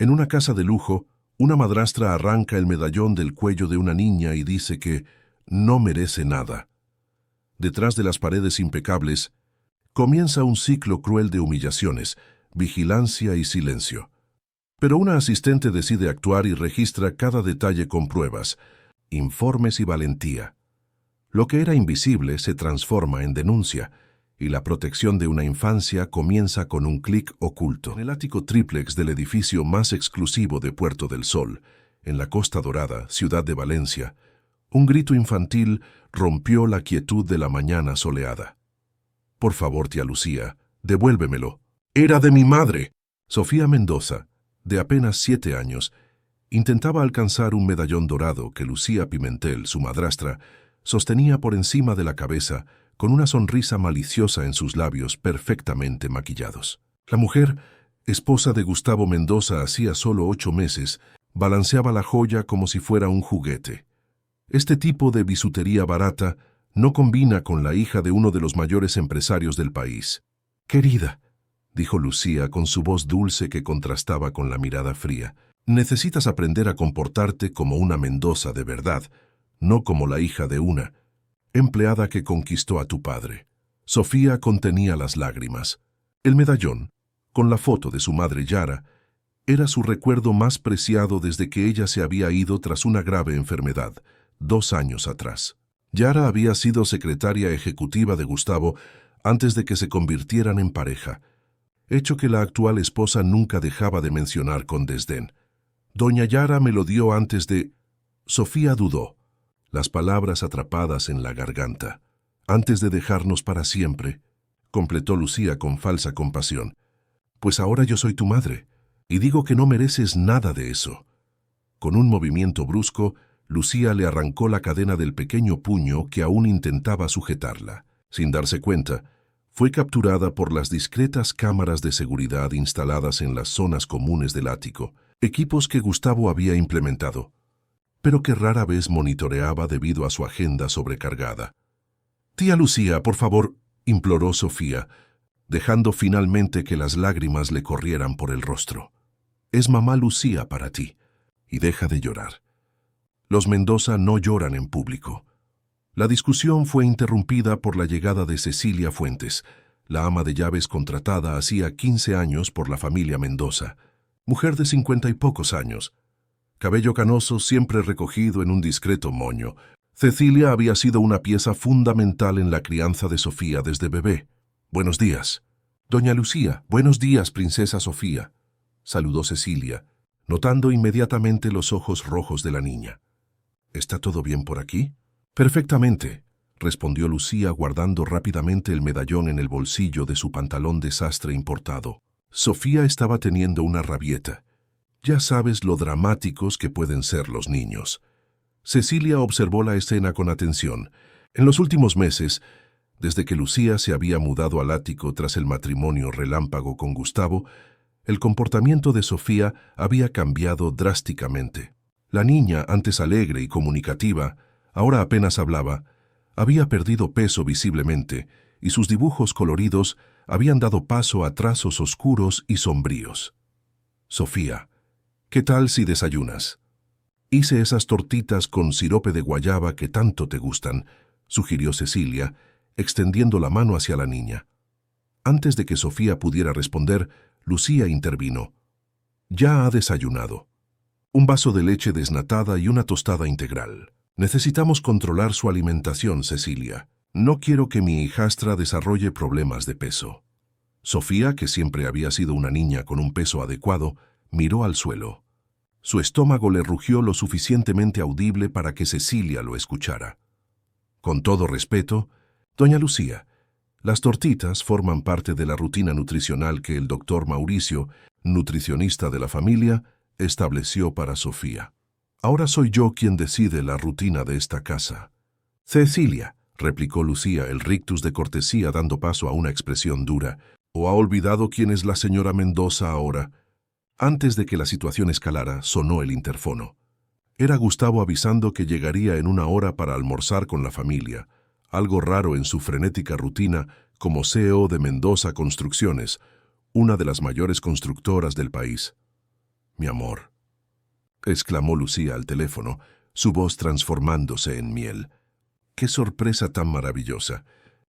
En una casa de lujo, una madrastra arranca el medallón del cuello de una niña y dice que no merece nada. Detrás de las paredes impecables, comienza un ciclo cruel de humillaciones, vigilancia y silencio. Pero una asistente decide actuar y registra cada detalle con pruebas, informes y valentía. Lo que era invisible se transforma en denuncia, y la protección de una infancia comienza con un clic oculto. En el ático tríplex del edificio más exclusivo de Puerto del Sol, en la Costa Dorada, ciudad de Valencia, un grito infantil rompió la quietud de la mañana soleada. «Por favor, tía Lucía, devuélvemelo. ¡Era de mi madre!». Sofía Mendoza, de apenas 7 años, intentaba alcanzar un medallón dorado que Lucía Pimentel, su madrastra, sostenía por encima de la cabeza con una sonrisa maliciosa en sus labios perfectamente maquillados. La mujer, esposa de Gustavo Mendoza hacía solo 8 meses, balanceaba la joya como si fuera un juguete. Este tipo de bisutería barata no combina con la hija de uno de los mayores empresarios del país. «Querida», dijo Lucía con su voz dulce que contrastaba con la mirada fría, «necesitas aprender a comportarte como una Mendoza de verdad, no como la hija de una empleada que conquistó a tu padre». Sofía contenía las lágrimas. El medallón, con la foto de su madre Yara, era su recuerdo más preciado desde que ella se había ido tras una grave enfermedad, 2 años atrás. Yara había sido secretaria ejecutiva de Gustavo antes de que se convirtieran en pareja, hecho que la actual esposa nunca dejaba de mencionar con desdén. «Doña Yara me lo dio antes de...». Sofía dudó, las palabras atrapadas en la garganta. «Antes de dejarnos para siempre», completó Lucía con falsa compasión. «Pues ahora yo soy tu madre, y digo que no mereces nada de eso». Con un movimiento brusco, Lucía le arrancó la cadena del pequeño puño que aún intentaba sujetarla. Sin darse cuenta, fue capturada por las discretas cámaras de seguridad instaladas en las zonas comunes del ático, equipos que Gustavo había implementado, pero que rara vez monitoreaba debido a su agenda sobrecargada. «Tía Lucía, por favor», imploró Sofía, dejando finalmente que las lágrimas le corrieran por el rostro. «Es mamá Lucía para ti, y deja de llorar. Los Mendoza no lloran en público». La discusión fue interrumpida por la llegada de Cecilia Fuentes, la ama de llaves contratada hacía 15 años por la familia Mendoza, mujer de 50 y pocos años. Cabello canoso siempre recogido en un discreto moño, Cecilia había sido una pieza fundamental en la crianza de Sofía desde bebé. «Buenos días». «Doña Lucía, buenos días, princesa Sofía», saludó Cecilia, notando inmediatamente los ojos rojos de la niña. «¿Está todo bien por aquí?» «Perfectamente», respondió Lucía guardando rápidamente el medallón en el bolsillo de su pantalón de sastre importado. Sofía estaba teniendo una rabieta. Ya sabes lo dramáticos que pueden ser los niños. Cecilia observó la escena con atención. En los últimos meses, desde que Lucía se había mudado al ático tras el matrimonio relámpago con Gustavo, el comportamiento de Sofía había cambiado drásticamente. La niña, antes alegre y comunicativa, ahora apenas hablaba, había perdido peso visiblemente y sus dibujos coloridos habían dado paso a trazos oscuros y sombríos. «Sofía, ¿qué tal si desayunas? Hice esas tortitas con sirope de guayaba que tanto te gustan», sugirió Cecilia, extendiendo la mano hacia la niña. Antes de que Sofía pudiera responder, Lucía intervino. «Ya ha desayunado. Un vaso de leche desnatada y una tostada integral. Necesitamos controlar su alimentación, Cecilia. No quiero que mi hijastra desarrolle problemas de peso». Sofía, que siempre había sido una niña con un peso adecuado, miró al suelo. Su estómago le rugió lo suficientemente audible para que Cecilia lo escuchara. «Con todo respeto, doña Lucía, las tortitas forman parte de la rutina nutricional que el doctor Mauricio, nutricionista de la familia, estableció para Sofía. Ahora soy yo quien decide la rutina de esta casa». «Cecilia», replicó Lucía, el rictus de cortesía dando paso a una expresión dura, «¿o ha olvidado quién es la señora Mendoza ahora?». Antes de que la situación escalara, sonó el interfono. Era Gustavo avisando que llegaría en 1 hora para almorzar con la familia, algo raro en su frenética rutina como CEO de Mendoza Construcciones, una de las mayores constructoras del país. mi amor, exclamó Lucía al teléfono, su voz transformándose en miel. ¡Qué sorpresa tan maravillosa!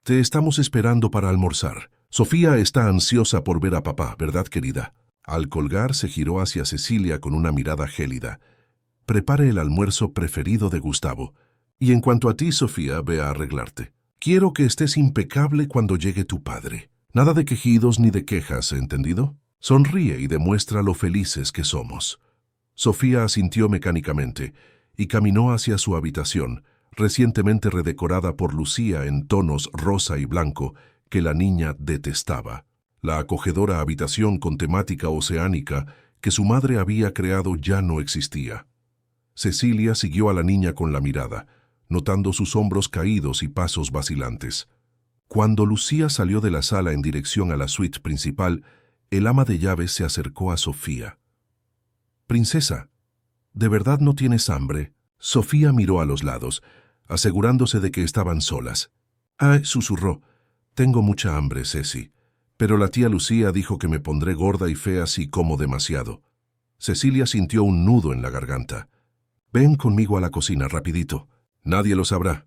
Te estamos esperando para almorzar. Sofía está ansiosa por ver a papá, ¿verdad, querida? Al colgar se giró hacia Cecilia con una mirada gélida. Prepare el almuerzo preferido de Gustavo. Y en cuanto a ti, Sofía, ve a arreglarte. Quiero que estés impecable cuando llegue tu padre. Nada de quejidos ni de quejas, ¿entendido? Sonríe y demuestra lo felices que somos. Sofía asintió mecánicamente y caminó hacia su habitación, recientemente redecorada por Lucía en tonos rosa y blanco que la niña detestaba. La acogedora habitación con temática oceánica que su madre había creado ya no existía. Cecilia siguió a la niña con la mirada, notando sus hombros caídos y pasos vacilantes. Cuando Lucía salió de la sala en dirección a la suite principal, el ama de llaves se acercó a Sofía. «Princesa, ¿de verdad no tienes hambre?» Sofía miró a los lados, asegurándose de que estaban solas. «Ah», susurró, «tengo mucha hambre, Ceci, pero la tía Lucía dijo que me pondré gorda y fea si como demasiado». Cecilia sintió un nudo en la garganta. «Ven conmigo a la cocina, rapidito. Nadie lo sabrá».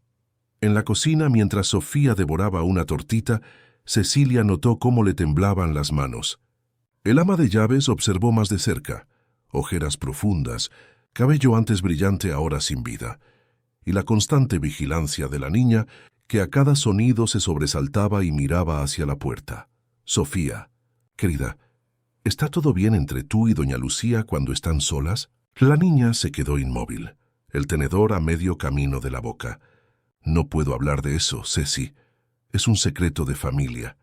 En la cocina, mientras Sofía devoraba una tortita, Cecilia notó cómo le temblaban las manos. El ama de llaves observó más de cerca. Ojeras profundas, cabello antes brillante ahora sin vida, y la constante vigilancia de la niña, que a cada sonido se sobresaltaba y miraba hacia la puerta. «Sofía, querida, ¿está todo bien entre tú y doña Lucía cuando están solas?» La niña se quedó inmóvil, el tenedor a medio camino de la boca. «No puedo hablar de eso, Ceci. Es un secreto de familia».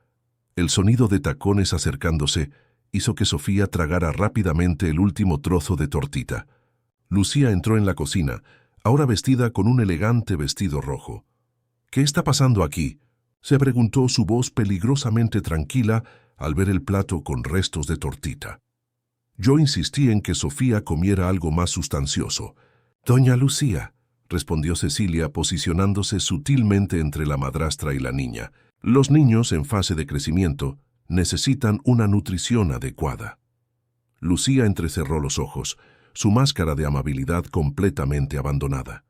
El sonido de tacones acercándose hizo que Sofía tragara rápidamente el último trozo de tortita. Lucía entró en la cocina, ahora vestida con un elegante vestido rojo. «¿Qué está pasando aquí?», se preguntó, su voz peligrosamente tranquila al ver el plato con restos de tortita. Yo insistí en que Sofía comiera algo más sustancioso. «Doña Lucía», respondió Cecilia, posicionándose sutilmente entre la madrastra y la niña. «Los niños en fase de crecimiento necesitan una nutrición adecuada». Lucía entrecerró los ojos, su máscara de amabilidad completamente abandonada.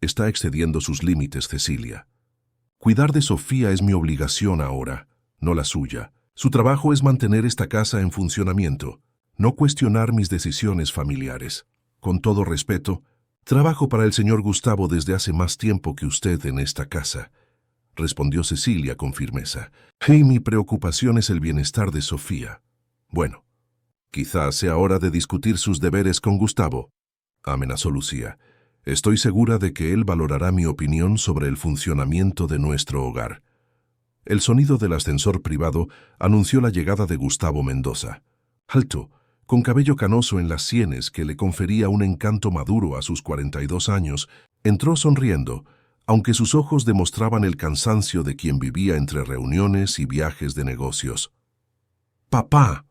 «Está excediendo sus límites, Cecilia. Cuidar de Sofía es mi obligación ahora, no la suya. Su trabajo es mantener esta casa en funcionamiento, no cuestionar mis decisiones familiares. Con todo respeto, trabajo para el señor Gustavo desde hace más tiempo que usted en esta casa», respondió Cecilia con firmeza. «Y mi preocupación es el bienestar de Sofía. Bueno, quizás sea hora de discutir sus deberes con Gustavo», amenazó Lucía. «Estoy segura de que él valorará mi opinión sobre el funcionamiento de nuestro hogar». El sonido del ascensor privado anunció la llegada de Gustavo Mendoza. Alto, con cabello canoso en las sienes que le confería un encanto maduro a sus 42 años, entró sonriendo, aunque sus ojos demostraban el cansancio de quien vivía entre reuniones y viajes de negocios. «¡Papá!»,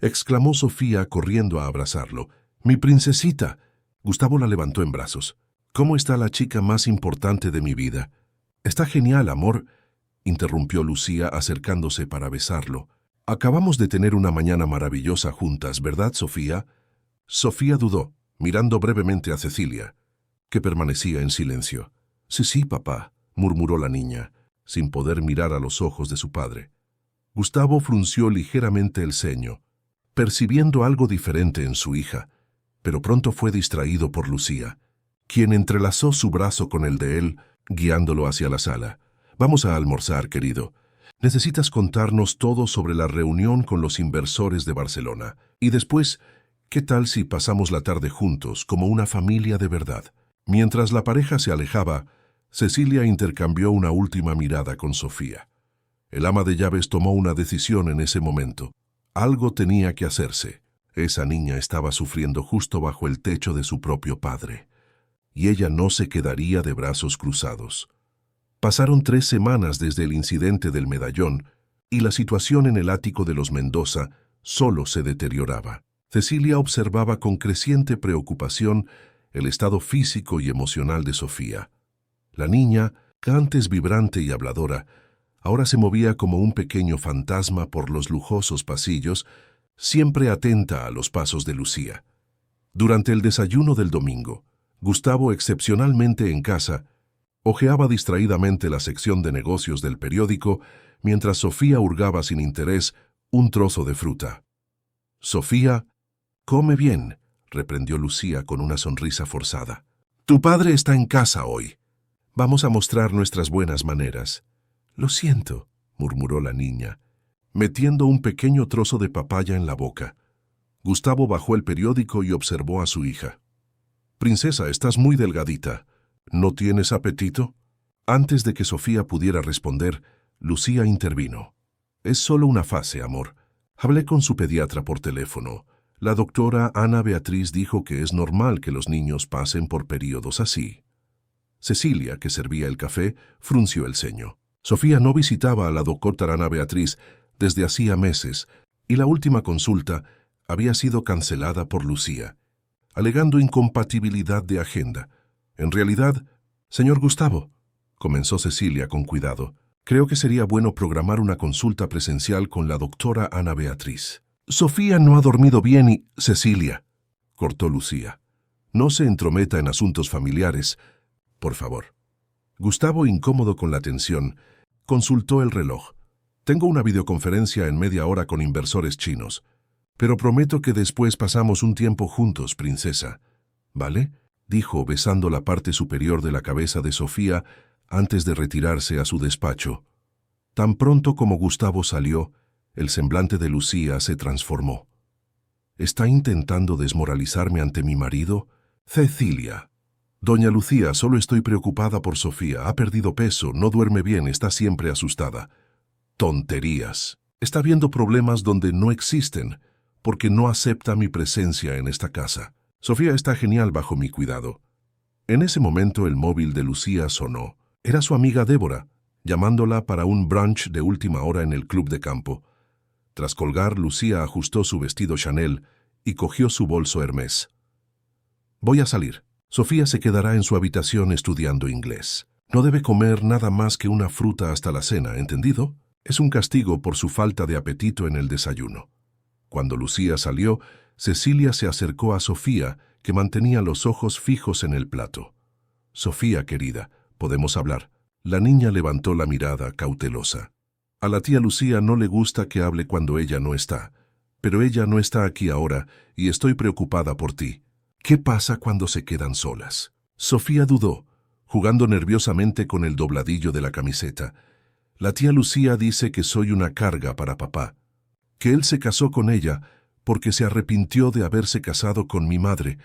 exclamó Sofía corriendo a abrazarlo. «¡Mi princesita!». Gustavo la levantó en brazos. «¿Cómo está la chica más importante de mi vida?». «Está genial, amor», interrumpió Lucía acercándose para besarlo. «Acabamos de tener una mañana maravillosa juntas, ¿verdad, Sofía?». Sofía dudó, mirando brevemente a Cecilia, que permanecía en silencio. «Sí, papá», murmuró la niña, sin poder mirar a los ojos de su padre. Gustavo frunció ligeramente el ceño, percibiendo algo diferente en su hija, pero pronto fue distraído por Lucía, quien entrelazó su brazo con el de él, guiándolo hacia la sala. «Vamos a almorzar, querido. Necesitas contarnos todo sobre la reunión con los inversores de Barcelona. Y después, ¿qué tal si pasamos la tarde juntos, como una familia de verdad?». Mientras la pareja se alejaba, Cecilia intercambió una última mirada con Sofía. El ama de llaves tomó una decisión en ese momento. Algo tenía que hacerse. Esa niña estaba sufriendo justo bajo el techo de su propio padre, y ella no se quedaría de brazos cruzados. Pasaron 3 semanas desde el incidente del medallón, y la situación en el ático de los Mendoza solo se deterioraba. Cecilia observaba con creciente preocupación el estado físico y emocional de Sofía. La niña, antes vibrante y habladora, ahora se movía como un pequeño fantasma por los lujosos pasillos, siempre atenta a los pasos de Lucía. Durante el desayuno del domingo, Gustavo, excepcionalmente en casa, hojeaba distraídamente la sección de negocios del periódico mientras Sofía hurgaba sin interés un trozo de fruta. «Sofía, come bien», reprendió Lucía con una sonrisa forzada. «Tu padre está en casa hoy. Vamos a mostrar nuestras buenas maneras». «Lo siento», murmuró la niña, metiendo un pequeño trozo de papaya en la boca. Gustavo bajó el periódico y observó a su hija. «Princesa, estás muy delgadita. ¿No tienes apetito?». Antes de que Sofía pudiera responder, Lucía intervino. «Es solo una fase, amor. Hablé con su pediatra por teléfono. La doctora Ana Beatriz dijo que es normal que los niños pasen por periodos así». Cecilia, que servía el café, frunció el ceño. Sofía no visitaba a la doctora Ana Beatriz desde hacía meses y la última consulta había sido cancelada por Lucía, alegando incompatibilidad de agenda. «En realidad, señor Gustavo», comenzó Cecilia con cuidado, «creo que sería bueno programar una consulta presencial con la doctora Ana Beatriz». «Sofía no ha dormido bien y...» «Cecilia», cortó Lucía, «no se entrometa en asuntos familiares, por favor». Gustavo, incómodo con la tensión, consultó el reloj. «Tengo una videoconferencia en media hora con inversores chinos, pero prometo que después pasamos un tiempo juntos, princesa. ¿Vale?», dijo besando la parte superior de la cabeza de Sofía antes de retirarse a su despacho. Tan pronto como Gustavo salió, el semblante de Lucía se transformó. «¿Está intentando desmoralizarme ante mi marido? Cecilia». «Doña Lucía, solo estoy preocupada por Sofía. Ha perdido peso, no duerme bien, está siempre asustada». «Tonterías. Está viendo problemas donde no existen, porque no acepta mi presencia en esta casa. Sofía está genial bajo mi cuidado». En ese momento el móvil de Lucía sonó. Era su amiga Débora, llamándola para un brunch de última hora en el club de campo. Tras colgar, Lucía ajustó su vestido Chanel y cogió su bolso Hermès. «Voy a salir. Sofía se quedará en su habitación estudiando inglés. No debe comer nada más que una fruta hasta la cena, ¿entendido? Es un castigo por su falta de apetito en el desayuno». Cuando Lucía salió, Cecilia se acercó a Sofía, que mantenía los ojos fijos en el plato. «Sofía, querida, ¿podemos hablar?». La niña levantó la mirada cautelosa. «A la tía Lucía no le gusta que hable cuando ella no está, pero ella no está aquí ahora y estoy preocupada por ti. ¿Qué pasa cuando se quedan solas?». Sofía dudó, jugando nerviosamente con el dobladillo de la camiseta. «La tía Lucía dice que soy una carga para papá, que él se casó con ella porque se arrepintió de haberse casado con mi madre,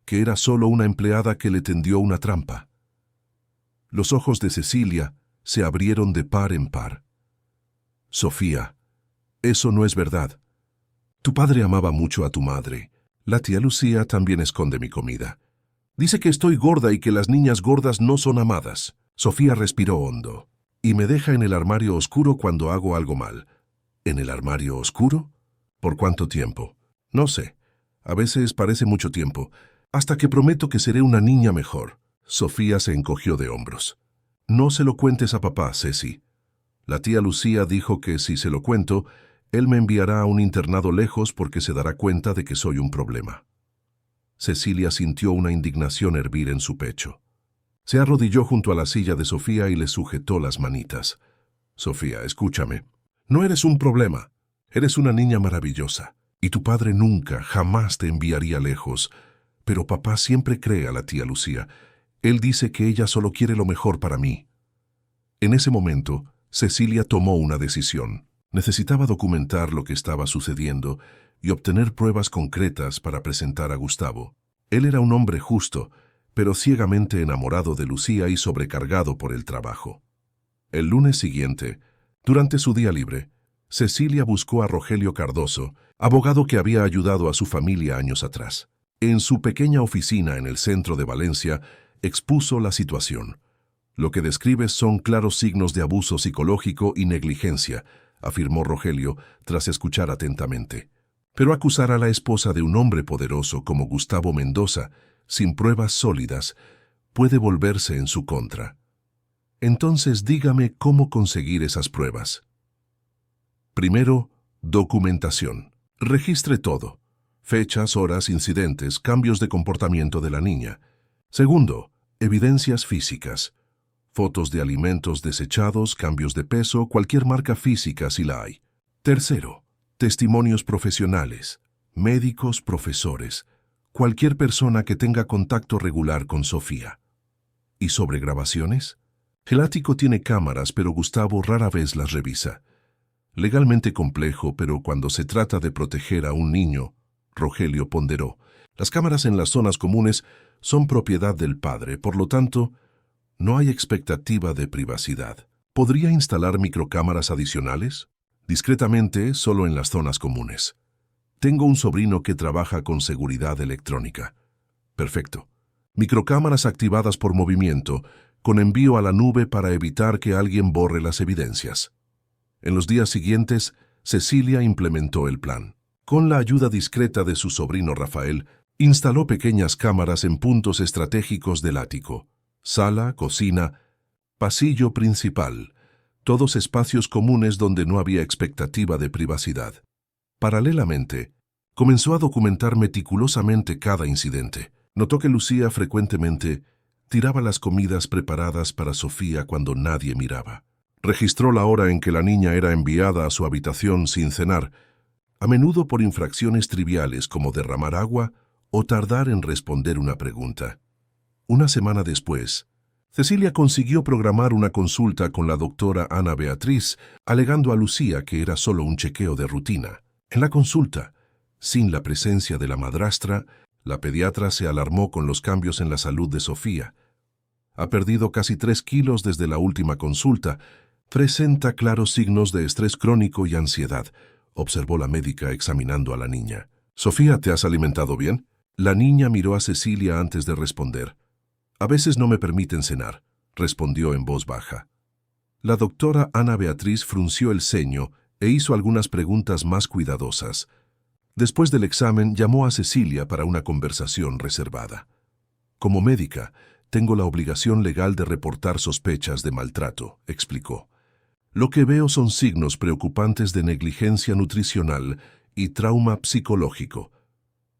que era solo una empleada que le tendió una trampa». Los ojos de Cecilia se abrieron de par en par. «Sofía, eso no es verdad. Tu padre amaba mucho a tu madre. La tía Lucía también esconde mi comida. Dice que estoy gorda y que las niñas gordas no son amadas». Sofía respiró hondo. «Y me deja en el armario oscuro cuando hago algo mal». «¿En el armario oscuro? ¿Por cuánto tiempo?». «No sé. A veces parece mucho tiempo, hasta que prometo que seré una niña mejor». Sofía se encogió de hombros. «No se lo cuentes a papá, Ceci. La tía Lucía dijo que si se lo cuento, él me enviará a un internado lejos porque se dará cuenta de que soy un problema». Cecilia sintió una indignación hervir en su pecho. Se arrodilló junto a la silla de Sofía y le sujetó las manitas. «Sofía, escúchame. No eres un problema. Eres una niña maravillosa. Y tu padre nunca, jamás te enviaría lejos. Pero papá siempre cree a la tía Lucía. Él dice que ella solo quiere lo mejor para mí». En ese momento, Cecilia tomó una decisión. Necesitaba documentar lo que estaba sucediendo y obtener pruebas concretas para presentar a Gustavo. Él era un hombre justo, pero ciegamente enamorado de Lucía y sobrecargado por el trabajo. El lunes siguiente, durante su día libre, Cecilia buscó a Rogelio Cardoso, abogado que había ayudado a su familia años atrás. En su pequeña oficina en el centro de Valencia, expuso la situación. «Lo que describes son claros signos de abuso psicológico y negligencia», afirmó Rogelio tras escuchar atentamente. «Pero acusar a la esposa de un hombre poderoso como Gustavo Mendoza, sin pruebas sólidas, puede volverse en su contra. Entonces dígame cómo conseguir esas pruebas». Primero, documentación. Registre todo: fechas, horas, incidentes, cambios de comportamiento de la niña. Segundo, evidencias físicas: fotos de alimentos desechados, cambios de peso, cualquier marca física si la hay. Tercero, testimonios profesionales: médicos, profesores, cualquier persona que tenga contacto regular con Sofía. ¿Y sobre grabaciones? El ático tiene cámaras, pero Gustavo rara vez las revisa. Legalmente complejo, pero cuando se trata de proteger a un niño, Rogelio ponderó, las cámaras en las zonas comunes son propiedad del padre, por lo tanto, no hay expectativa de privacidad. ¿Podría instalar microcámaras adicionales? Discretamente, solo en las zonas comunes. Tengo un sobrino que trabaja con seguridad electrónica. Perfecto. Microcámaras activadas por movimiento, con envío a la nube para evitar que alguien borre las evidencias. En los días siguientes, Cecilia implementó el plan. Con la ayuda discreta de su sobrino Rafael, instaló pequeñas cámaras en puntos estratégicos del ático: sala, cocina, pasillo principal, todos espacios comunes donde no había expectativa de privacidad. Paralelamente, comenzó a documentar meticulosamente cada incidente. Notó que Lucía frecuentemente tiraba las comidas preparadas para Sofía cuando nadie miraba. Registró la hora en que la niña era enviada a su habitación sin cenar, a menudo por infracciones triviales como derramar agua o tardar en responder una pregunta. Una semana después, Cecilia consiguió programar una consulta con la doctora Ana Beatriz, alegando a Lucía que era solo un chequeo de rutina. En la consulta, sin la presencia de la madrastra, la pediatra se alarmó con los cambios en la salud de Sofía. Ha perdido casi 3 kilos desde la última consulta. Presenta claros signos de estrés crónico y ansiedad, observó la médica examinando a la niña. «Sofía, ¿te has alimentado bien?». La niña miró a Cecilia antes de responder. «A veces no me permiten cenar», respondió en voz baja. La doctora Ana Beatriz frunció el ceño e hizo algunas preguntas más cuidadosas. Después del examen, llamó a Cecilia para una conversación reservada. «Como médica, tengo la obligación legal de reportar sospechas de maltrato», explicó. «Lo que veo son signos preocupantes de negligencia nutricional y trauma psicológico.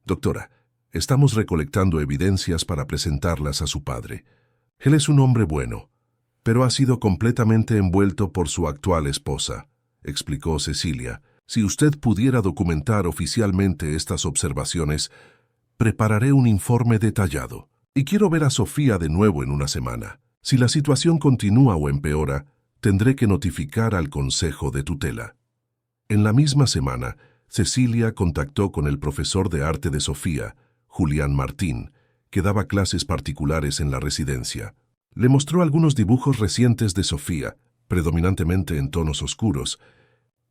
Doctora, estamos recolectando evidencias para presentarlas a su padre. Él es un hombre bueno, pero ha sido completamente envuelto por su actual esposa», explicó Cecilia. «Si usted pudiera documentar oficialmente estas observaciones, prepararé un informe detallado. Y quiero ver a Sofía de nuevo en una semana. Si la situación continúa o empeora, tendré que notificar al Consejo de Tutela». En la misma semana, Cecilia contactó con el profesor de arte de Sofía, Julián Martín, que daba clases particulares en la residencia. Le mostró algunos dibujos recientes de Sofía, predominantemente en tonos oscuros,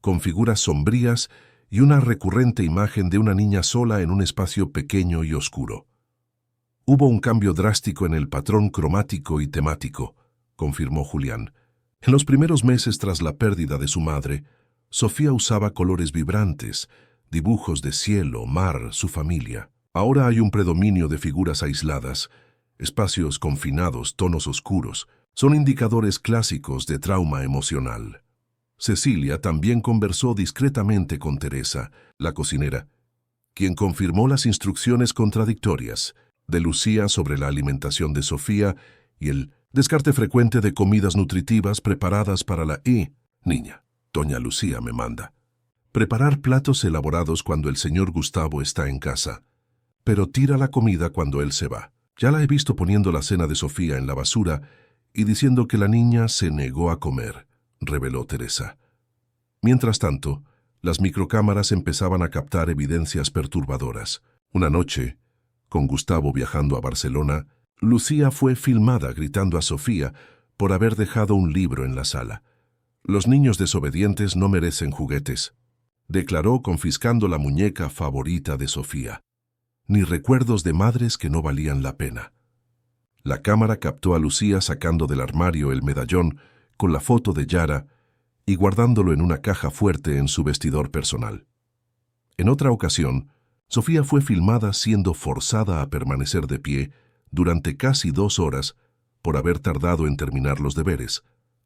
con figuras sombrías y una recurrente imagen de una niña sola en un espacio pequeño y oscuro. «Hubo un cambio drástico en el patrón cromático y temático», confirmó Julián. «En los primeros meses tras la pérdida de su madre, Sofía usaba colores vibrantes, dibujos de cielo, mar, su familia. Ahora hay un predominio de figuras aisladas, espacios confinados, tonos oscuros. Son indicadores clásicos de trauma emocional». Cecilia también conversó discretamente con Teresa, la cocinera, quien confirmó las instrucciones contradictorias de Lucía sobre la alimentación de Sofía y el descarte frecuente de comidas nutritivas preparadas para la niña. «Doña Lucía me manda preparar platos elaborados cuando el señor Gustavo está en casa, pero tira la comida cuando él se va. Ya la he visto poniendo la cena de Sofía en la basura y diciendo que la niña se negó a comer», reveló Teresa. Mientras tanto, las microcámaras empezaban a captar evidencias perturbadoras. Una noche, con Gustavo viajando a Barcelona, Lucía fue filmada gritando a Sofía por haber dejado un libro en la sala. «Los niños desobedientes no merecen juguetes», declaró confiscando la muñeca favorita de Sofía. «Ni recuerdos de madres que no valían la pena». La cámara captó a Lucía sacando del armario el medallón con la foto de Yara y guardándolo en una caja fuerte en su vestidor personal. En otra ocasión, Sofía fue filmada siendo forzada a permanecer de pie durante casi 2 horas por haber tardado en terminar los deberes,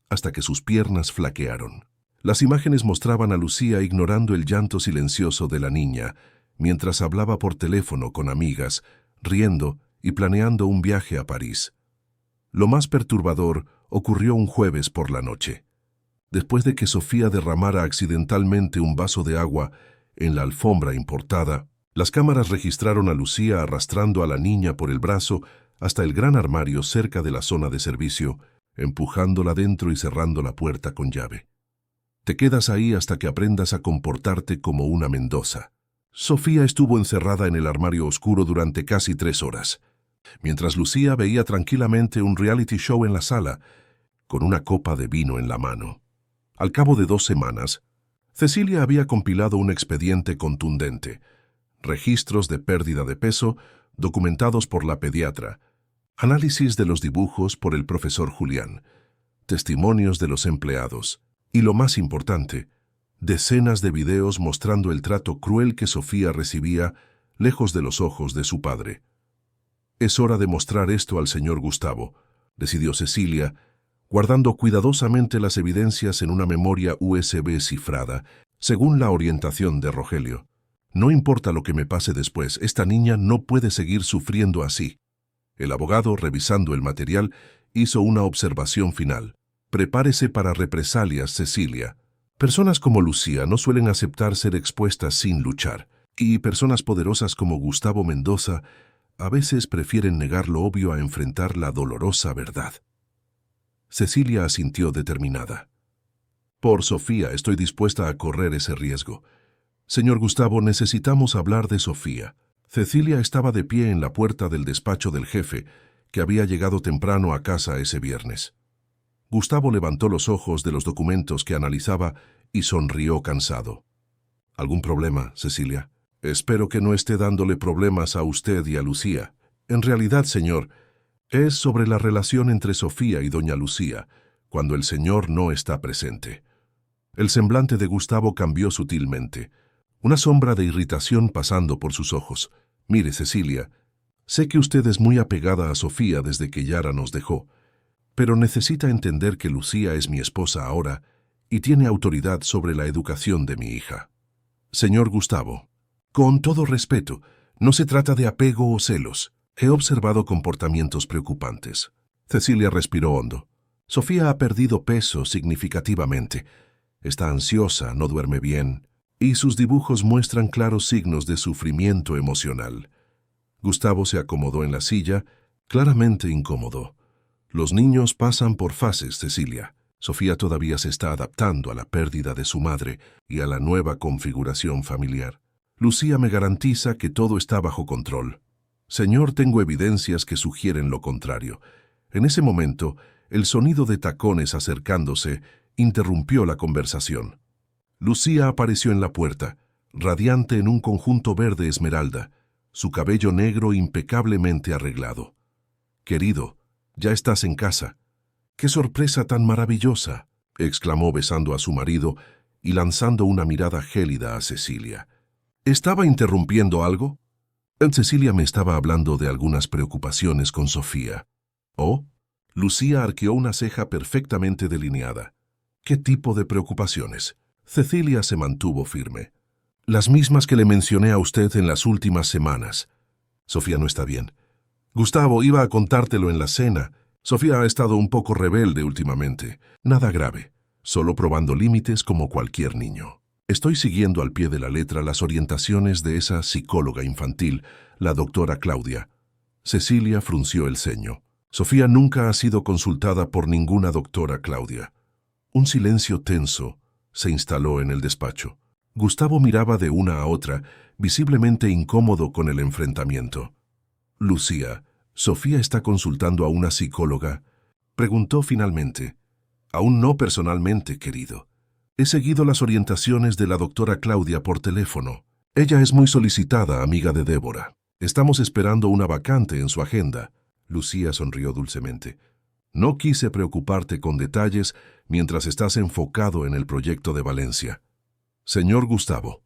hasta que sus piernas flaquearon. Las imágenes mostraban a Lucía ignorando el llanto silencioso de la niña, mientras hablaba por teléfono con amigas, riendo y planeando un viaje a París. Lo más perturbador ocurrió un jueves por la noche. Después de que Sofía derramara accidentalmente un vaso de agua en la alfombra importada, las cámaras registraron a Lucía arrastrando a la niña por el brazo hasta el gran armario cerca de la zona de servicio, empujándola dentro y cerrando la puerta con llave. Te quedas ahí hasta que aprendas a comportarte como una Mendoza. Sofía estuvo encerrada en el armario oscuro durante casi 3 horas, mientras Lucía veía tranquilamente un reality show en la sala, con una copa de vino en la mano. Al cabo de 2 semanas, Cecilia había compilado un expediente contundente, registros de pérdida de peso documentados por la pediatra, análisis de los dibujos por el profesor Julián, testimonios de los empleados y, lo más importante, decenas de videos mostrando el trato cruel que Sofía recibía lejos de los ojos de su padre. «Es hora de mostrar esto al señor Gustavo», decidió Cecilia, guardando cuidadosamente las evidencias en una memoria USB cifrada, según la orientación de Rogelio. «No importa lo que me pase después, esta niña no puede seguir sufriendo así». El abogado, revisando el material, hizo una observación final. «Prepárese para represalias, Cecilia. Personas como Lucía no suelen aceptar ser expuestas sin luchar, y personas poderosas como Gustavo Mendoza a veces prefieren negar lo obvio a enfrentar la dolorosa verdad». Cecilia asintió determinada. «Por Sofía, estoy dispuesta a correr ese riesgo. Señor Gustavo, necesitamos hablar de Sofía». Cecilia estaba de pie en la puerta del despacho del jefe, que había llegado temprano a casa ese viernes. Gustavo levantó los ojos de los documentos que analizaba y sonrió cansado. «¿Algún problema, Cecilia? Espero que no esté dándole problemas a usted y a Lucía. En realidad, señor, es sobre la relación entre Sofía y doña Lucía, cuando el señor no está presente». El semblante de Gustavo cambió sutilmente, una sombra de irritación pasando por sus ojos. «Mire, Cecilia, sé que usted es muy apegada a Sofía desde que Yara nos dejó, pero necesita entender que Lucía es mi esposa ahora y tiene autoridad sobre la educación de mi hija». «Señor Gustavo, con todo respeto, no se trata de apego o celos. He observado comportamientos preocupantes». Cecilia respiró hondo. «Sofía ha perdido peso significativamente. Está ansiosa, no duerme bien, y sus dibujos muestran claros signos de sufrimiento emocional». Gustavo se acomodó en la silla, claramente incómodo. «Los niños pasan por fases, Cecilia. Sofía todavía se está adaptando a la pérdida de su madre y a la nueva configuración familiar. Lucía me garantiza que todo está bajo control». «Señor, tengo evidencias que sugieren lo contrario». En ese momento, el sonido de tacones acercándose interrumpió la conversación. Lucía apareció en la puerta, radiante en un conjunto verde esmeralda, su cabello negro impecablemente arreglado. «Querido, ya estás en casa». «¡Qué sorpresa tan maravillosa!», exclamó besando a su marido y lanzando una mirada gélida a Cecilia. «¿Estaba interrumpiendo algo?» Cecilia me estaba hablando de algunas preocupaciones con Sofía. «¿Oh?». Lucía arqueó una ceja perfectamente delineada. «¿Qué tipo de preocupaciones?». Cecilia se mantuvo firme. «Las mismas que le mencioné a usted en las últimas semanas. Sofía no está bien. Gustavo, iba a contártelo en la cena. Sofía ha estado un poco rebelde últimamente. Nada grave, solo probando límites como cualquier niño. Estoy siguiendo al pie de la letra las orientaciones de esa psicóloga infantil, la doctora Claudia». Cecilia frunció el ceño. Sofía nunca ha sido consultada por ninguna doctora Claudia. Un silencio tenso se instaló en el despacho. Gustavo miraba de una a otra, visiblemente incómodo con el enfrentamiento. «Lucía, ¿Sofía está consultando a una psicóloga?», preguntó finalmente. «Aún no personalmente, querido. He seguido las orientaciones de la doctora Claudia por teléfono. Ella es muy solicitada, amiga de Débora. Estamos esperando una vacante en su agenda». Lucía sonrió dulcemente. «No quise preocuparte con detalles mientras estás enfocado en el proyecto de Valencia». «Señor Gustavo»,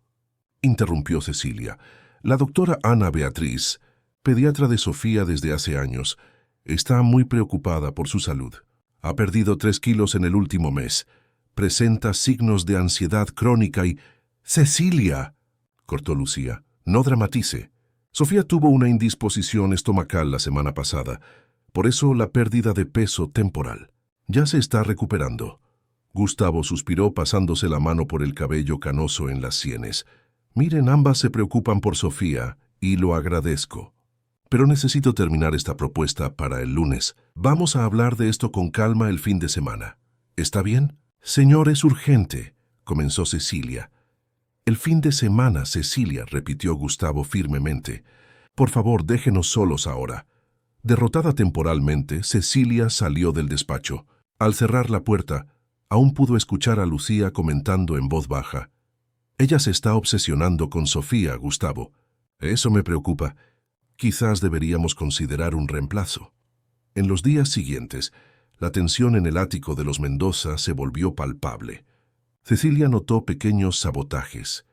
interrumpió Cecilia, «la doctora Ana Beatriz, pediatra de Sofía desde hace años, está muy preocupada por su salud. Ha perdido 3 kilos en el último mes, Presenta signos de ansiedad crónica y... ¡Cecilia!, cortó Lucía. No dramatice. Sofía tuvo una indisposición estomacal la semana pasada, por eso la pérdida de peso temporal. Ya se está recuperando. Gustavo suspiró pasándose la mano por el cabello canoso en las sienes. Miren, ambas se preocupan por Sofía, y lo agradezco. Pero necesito terminar esta propuesta para el lunes. Vamos a hablar de esto con calma el fin de semana. ¿Está bien? Señor, es urgente, comenzó Cecilia. El fin de semana, Cecilia, repitió Gustavo firmemente. Por favor, déjenos solos ahora. Derrotada temporalmente, Cecilia salió del despacho. Al cerrar la puerta, aún pudo escuchar a Lucía comentando en voz baja. Ella se está obsesionando con Sofía, Gustavo. Eso me preocupa. Quizás deberíamos considerar un reemplazo. En los días siguientes, la tensión en el ático de los Mendoza se volvió palpable. Cecilia notó pequeños sabotajes.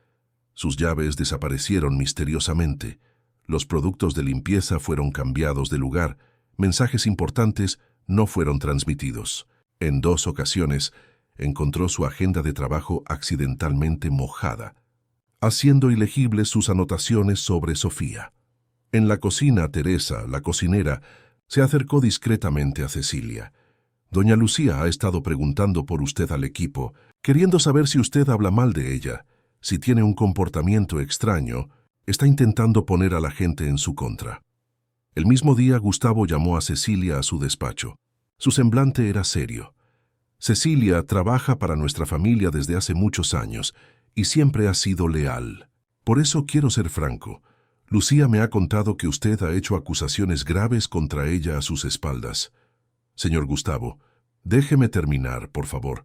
Sus llaves desaparecieron misteriosamente. Los productos de limpieza fueron cambiados de lugar. Mensajes importantes no fueron transmitidos. En 2 ocasiones, encontró su agenda de trabajo accidentalmente mojada, haciendo ilegibles sus anotaciones sobre Sofía. En la cocina, Teresa, la cocinera, se acercó discretamente a Cecilia. Doña Lucía ha estado preguntando por usted al equipo, queriendo saber si usted habla mal de ella, si tiene un comportamiento extraño, está intentando poner a la gente en su contra. El mismo día, Gustavo llamó a Cecilia a su despacho. Su semblante era serio. Cecilia trabaja para nuestra familia desde hace muchos años y siempre ha sido leal. Por eso quiero ser franco. Lucía me ha contado que usted ha hecho acusaciones graves contra ella a sus espaldas. Señor Gustavo, déjeme terminar, por favor.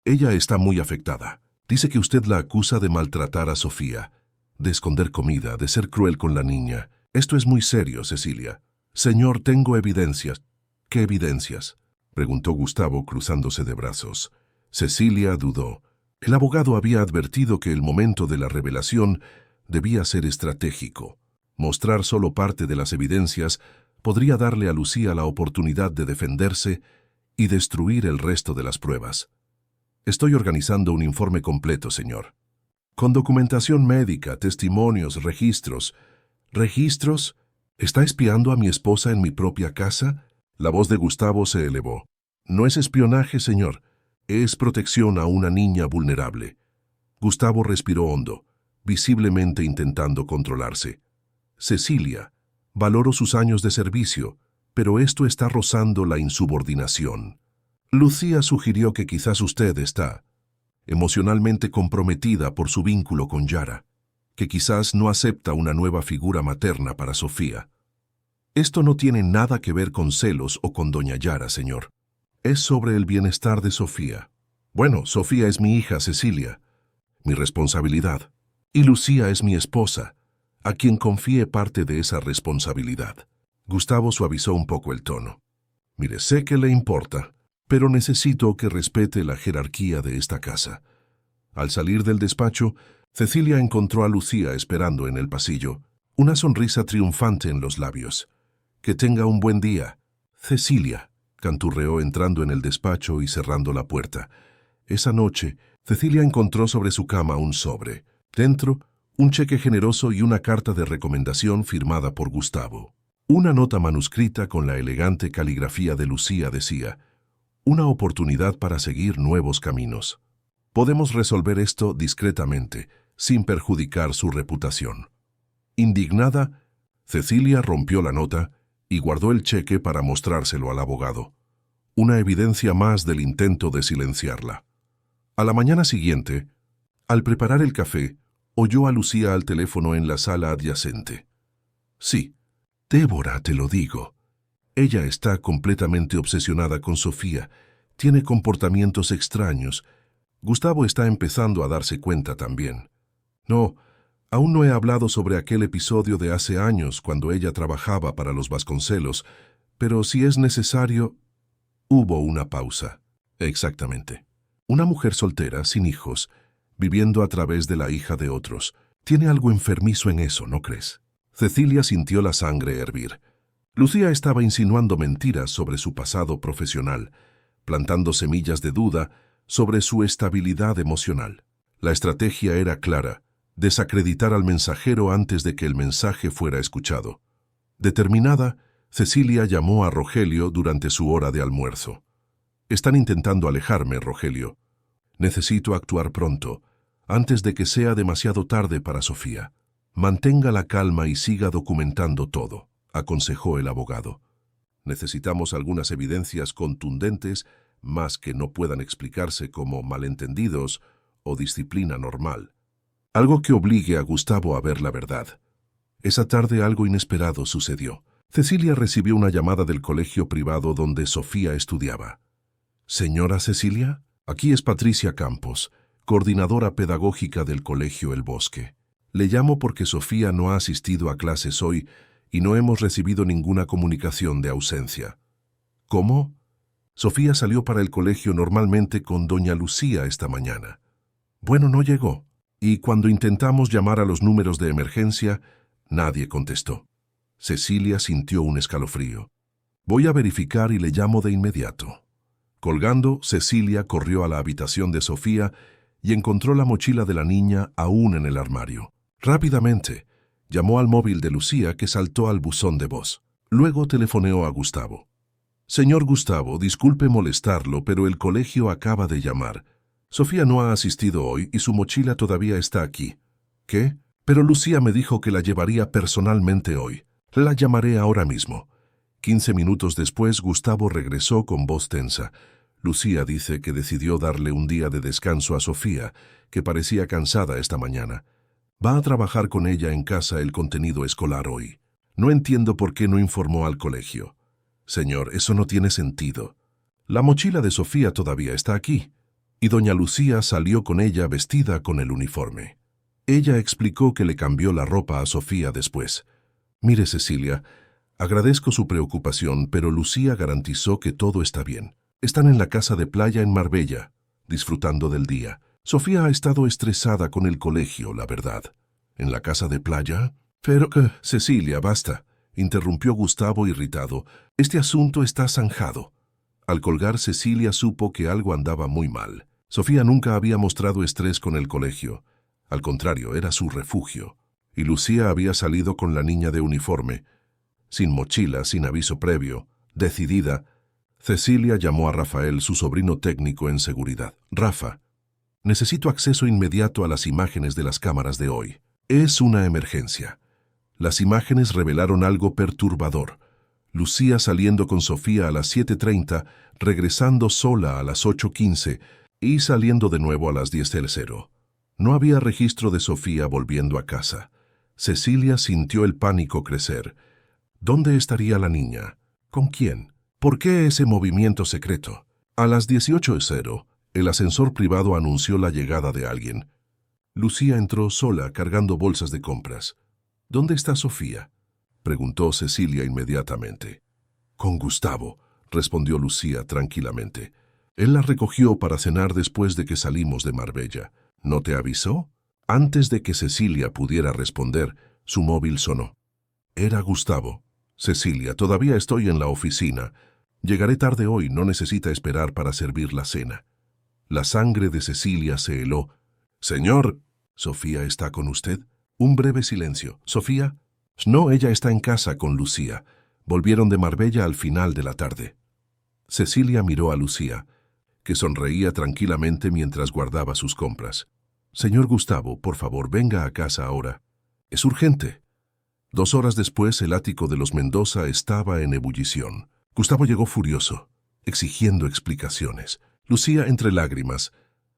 Ella está muy afectada. Dice que usted la acusa de maltratar a Sofía, de esconder comida, de ser cruel con la niña. Esto es muy serio, Cecilia. Señor, tengo evidencias. ¿Qué evidencias?, preguntó Gustavo cruzándose de brazos. Cecilia dudó. El abogado había advertido que el momento de la revelación debía ser estratégico. Mostrar solo parte de las evidencias podría darle a Lucía la oportunidad de defenderse y destruir el resto de las pruebas. Estoy organizando un informe completo, señor. Con documentación médica, testimonios, registros. ¿Registros? ¿Está espiando a mi esposa en mi propia casa? La voz de Gustavo se elevó. No es espionaje, señor. Es protección a una niña vulnerable. Gustavo respiró hondo, visiblemente intentando controlarse. Cecilia, valoro sus años de servicio, pero esto está rozando la insubordinación. Lucía sugirió que quizás usted está emocionalmente comprometida por su vínculo con Yara, que quizás no acepta una nueva figura materna para Sofía. Esto no tiene nada que ver con celos o con doña Yara, señor. Es sobre el bienestar de Sofía. Bueno, Sofía es mi hija, Cecilia, mi responsabilidad. Y Lucía es mi esposa, a quien confíe parte de esa responsabilidad. Gustavo suavizó un poco el tono. Mire, sé que le importa, pero necesito que respete la jerarquía de esta casa. Al salir del despacho, Cecilia encontró a Lucía esperando en el pasillo, una sonrisa triunfante en los labios. Que tenga un buen día. Cecilia, canturreó entrando en el despacho y cerrando la puerta. Esa noche, Cecilia encontró sobre su cama un sobre. Dentro, un cheque generoso y una carta de recomendación firmada por Gustavo. Una nota manuscrita con la elegante caligrafía de Lucía decía: una oportunidad para seguir nuevos caminos. Podemos resolver esto discretamente, sin perjudicar su reputación. Indignada, Cecilia rompió la nota y guardó el cheque para mostrárselo al abogado. Una evidencia más del intento de silenciarla. A la mañana siguiente, al preparar el café, oyó a Lucía al teléfono en la sala adyacente. Sí, Débora, te lo digo. Ella está completamente obsesionada con Sofía. Tiene comportamientos extraños. Gustavo está empezando a darse cuenta también. No, aún no he hablado sobre aquel episodio de hace años cuando ella trabajaba para los Vasconcelos, pero si es necesario... Hubo una pausa. Exactamente. Una mujer soltera, sin hijos, viviendo a través de la hija de otros. Tiene algo enfermizo en eso, ¿no crees? Cecilia sintió la sangre hervir. Lucía estaba insinuando mentiras sobre su pasado profesional, plantando semillas de duda sobre su estabilidad emocional. La estrategia era clara: desacreditar al mensajero antes de que el mensaje fuera escuchado. Determinada, Cecilia llamó a Rogelio durante su hora de almuerzo. «Están intentando alejarme, Rogelio. Necesito actuar pronto, antes de que sea demasiado tarde para Sofía. Mantenga la calma y siga documentando todo», aconsejó el abogado. «Necesitamos algunas evidencias contundentes, más que no puedan explicarse como malentendidos o disciplina normal. Algo que obligue a Gustavo a ver la verdad». Esa tarde algo inesperado sucedió. Cecilia recibió una llamada del colegio privado donde Sofía estudiaba. «Señora Cecilia, aquí es Patricia Campos, coordinadora pedagógica del colegio El Bosque. Le llamo porque Sofía no ha asistido a clases hoy y no hemos recibido ninguna comunicación de ausencia». «¿Cómo?» «Sofía salió para el colegio normalmente con doña Lucía esta mañana. Bueno, no llegó. Y cuando intentamos llamar a los números de emergencia, nadie contestó». Cecilia sintió un escalofrío. «Voy a verificar y le llamo de inmediato». Colgando, Cecilia corrió a la habitación de Sofía y encontró la mochila de la niña aún en el armario. Rápidamente, llamó al móvil de Lucía, que saltó al buzón de voz. Luego telefoneó a Gustavo. «Señor Gustavo, disculpe molestarlo, pero el colegio acaba de llamar. Sofía no ha asistido hoy y su mochila todavía está aquí». «¿Qué? Pero Lucía me dijo que la llevaría personalmente hoy. La llamaré ahora mismo». 15 minutos después, Gustavo regresó con voz tensa. «Lucía dice que decidió darle un día de descanso a Sofía, que parecía cansada esta mañana. Va a trabajar con ella en casa el contenido escolar hoy. No entiendo por qué no informó al colegio». «Señor, eso no tiene sentido. La mochila de Sofía todavía está aquí, y doña Lucía salió con ella vestida con el uniforme. Ella explicó que le cambió la ropa a Sofía después. Mire, Cecilia, agradezco su preocupación, pero Lucía garantizó que todo está bien. Están en la casa de playa en Marbella, disfrutando del día. Sofía ha estado estresada con el colegio, la verdad». «¿En la casa de playa?» «Pero, Cecilia, basta», interrumpió Gustavo irritado. «Este asunto está zanjado». Al colgar, Cecilia supo que algo andaba muy mal. Sofía nunca había mostrado estrés con el colegio. Al contrario, era su refugio. Y Lucía había salido con la niña de uniforme, sin mochila, sin aviso previo, decidida. Cecilia llamó a Rafael, su sobrino técnico en seguridad. «Rafa, necesito acceso inmediato a las imágenes de las cámaras de hoy. Es una emergencia». Las imágenes revelaron algo perturbador. Lucía saliendo con Sofía a las 7:30, regresando sola a las 8:15 y saliendo de nuevo a las 10:00. No había registro de Sofía volviendo a casa. Cecilia sintió el pánico crecer. ¿Dónde estaría la niña? ¿Con quién? ¿Por qué ese movimiento secreto? A las 18:00, el ascensor privado anunció la llegada de alguien. Lucía entró sola cargando bolsas de compras. «¿Dónde está Sofía?», preguntó Cecilia inmediatamente. «Con Gustavo», respondió Lucía tranquilamente. «Él la recogió para cenar después de que salimos de Marbella. ¿No te avisó?». Antes de que Cecilia pudiera responder, su móvil sonó. Era Gustavo. «Cecilia, todavía estoy en la oficina. Llegaré tarde hoy, no necesita esperar para servir la cena». La sangre de Cecilia se heló. «Señor, ¿Sofía está con usted?». Un breve silencio. «¿Sofía?». «No, ella está en casa con Lucía. Volvieron de Marbella al final de la tarde». Cecilia miró a Lucía, que sonreía tranquilamente mientras guardaba sus compras. «Señor Gustavo, por favor, venga a casa ahora. Es urgente». 2 horas después, el ático de los Mendoza estaba en ebullición. Gustavo llegó furioso, exigiendo explicaciones. Lucía, entre lágrimas,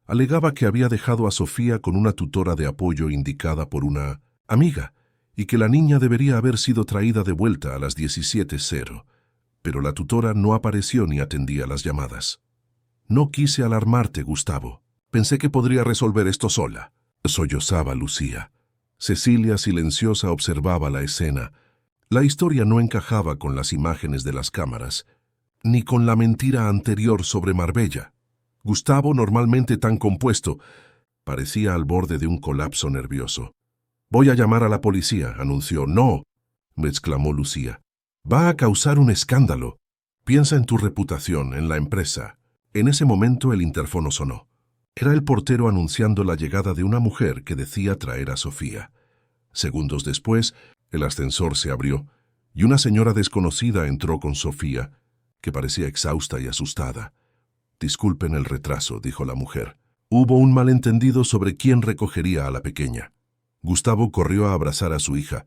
alegaba que había dejado a Sofía con una tutora de apoyo indicada por una amiga y que la niña debería haber sido traída de vuelta a las 17:00, pero la tutora no apareció ni atendía las llamadas. «No quise alarmarte, Gustavo. Pensé que podría resolver esto sola», sollozaba Lucía. Cecilia, silenciosa, observaba la escena. La historia no encajaba con las imágenes de las cámaras, ni con la mentira anterior sobre Marbella. Gustavo, normalmente tan compuesto, parecía al borde de un colapso nervioso. «Voy a llamar a la policía», anunció. «No», exclamó Lucía. «Va a causar un escándalo. Piensa en tu reputación, en la empresa». En ese momento el interfono sonó. Era el portero anunciando la llegada de una mujer que decía traer a Sofía. Segundos después, el ascensor se abrió y una señora desconocida entró con Sofía, que parecía exhausta y asustada. «Disculpen el retraso», dijo la mujer. Hubo un malentendido sobre quién recogería a la pequeña. Gustavo corrió a abrazar a su hija,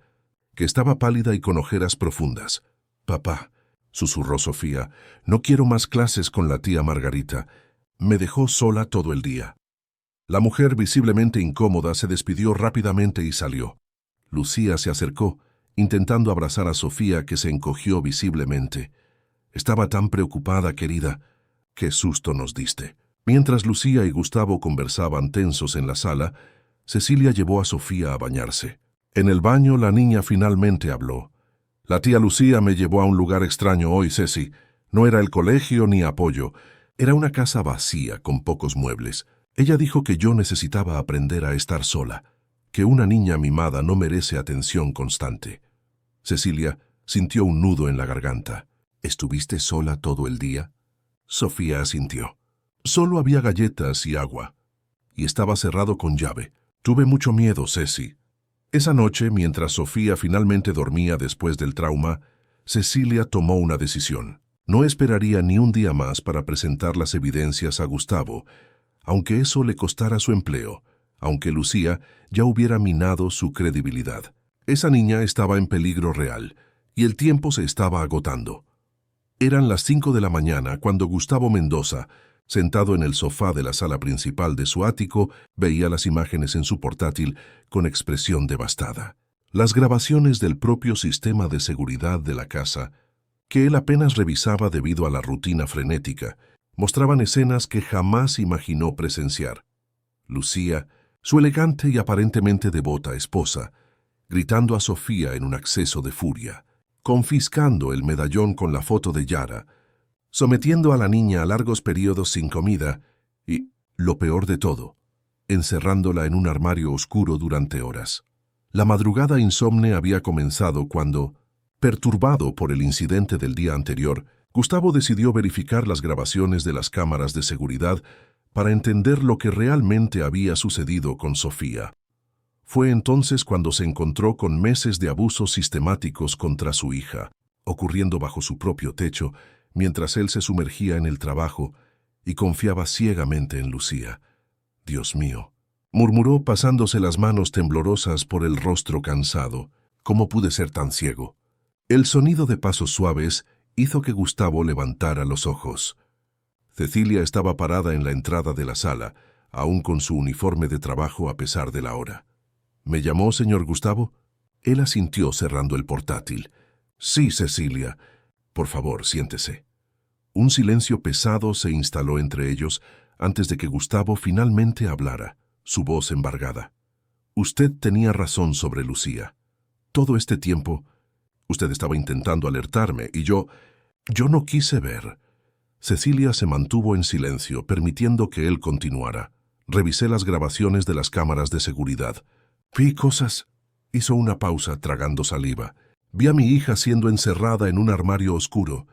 que estaba pálida y con ojeras profundas. «Papá», susurró Sofía, «no quiero más clases con la tía Margarita. Me dejó sola todo el día». La mujer, visiblemente incómoda, se despidió rápidamente y salió. Lucía se acercó, intentando abrazar a Sofía, que se encogió visiblemente. «Estaba tan preocupada, querida. Qué susto nos diste». Mientras Lucía y Gustavo conversaban tensos en la sala, Cecilia llevó a Sofía a bañarse. En el baño la niña finalmente habló. «La tía Lucía me llevó a un lugar extraño hoy, Ceci. No era el colegio ni apoyo. Era una casa vacía, con pocos muebles. Ella dijo que yo necesitaba aprender a estar sola, que una niña mimada no merece atención constante». Cecilia sintió un nudo en la garganta. «¿Estuviste sola todo el día?» Sofía asintió. «Solo había galletas y agua, y estaba cerrado con llave. Tuve mucho miedo, Ceci». Esa noche, mientras Sofía finalmente dormía después del trauma, Cecilia tomó una decisión. No esperaría ni un día más para presentar las evidencias a Gustavo, aunque eso le costara su empleo, aunque Lucía ya hubiera minado su credibilidad. Esa niña estaba en peligro real, y el tiempo se estaba agotando. Eran las 5 de la mañana cuando Gustavo Mendoza, sentado en el sofá de la sala principal de su ático, veía las imágenes en su portátil con expresión devastada. Las grabaciones del propio sistema de seguridad de la casa, que él apenas revisaba debido a la rutina frenética, mostraban escenas que jamás imaginó presenciar. Lucía, su elegante y aparentemente devota esposa, gritando a Sofía en un acceso de furia, confiscando el medallón con la foto de Yara, sometiendo a la niña a largos periodos sin comida y, lo peor de todo, encerrándola en un armario oscuro durante horas. La madrugada insomne había comenzado cuando, perturbado por el incidente del día anterior, Gustavo decidió verificar las grabaciones de las cámaras de seguridad para entender lo que realmente había sucedido con Sofía. Fue entonces cuando se encontró con meses de abusos sistemáticos contra su hija, ocurriendo bajo su propio techo, mientras él se sumergía en el trabajo y confiaba ciegamente en Lucía. «Dios mío», murmuró pasándose las manos temblorosas por el rostro cansado. «¿Cómo pude ser tan ciego?». El sonido de pasos suaves hizo que Gustavo levantara los ojos. Cecilia estaba parada en la entrada de la sala, aún con su uniforme de trabajo a pesar de la hora. «¿Me llamó, señor Gustavo?». Él asintió cerrando el portátil. «Sí, Cecilia. Por favor, siéntese». Un silencio pesado se instaló entre ellos antes de que Gustavo finalmente hablara, su voz embargada. «Usted tenía razón sobre Lucía. Todo este tiempo, usted estaba intentando alertarme y yo no quise ver». Cecilia se mantuvo en silencio, permitiendo que él continuara. «Revisé las grabaciones de las cámaras de seguridad. Vi cosas». Hizo una pausa, tragando saliva. «Vi a mi hija siendo encerrada en un armario oscuro.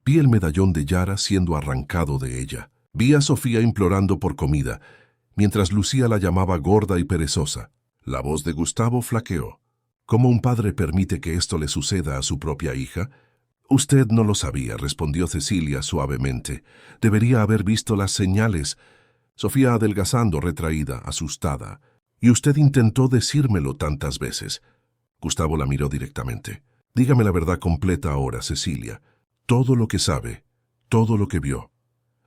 Vi el medallón de Yara siendo arrancado de ella. Vi a Sofía implorando por comida, mientras Lucía la llamaba gorda y perezosa». La voz de Gustavo flaqueó. «¿Cómo un padre permite que esto le suceda a su propia hija?». «Usted no lo sabía», respondió Cecilia suavemente. «Debería haber visto las señales». Sofía adelgazando, retraída, asustada. «Y usted intentó decírmelo tantas veces». Gustavo la miró directamente. «Dígame la verdad completa ahora, Cecilia. Todo lo que sabe, todo lo que vio».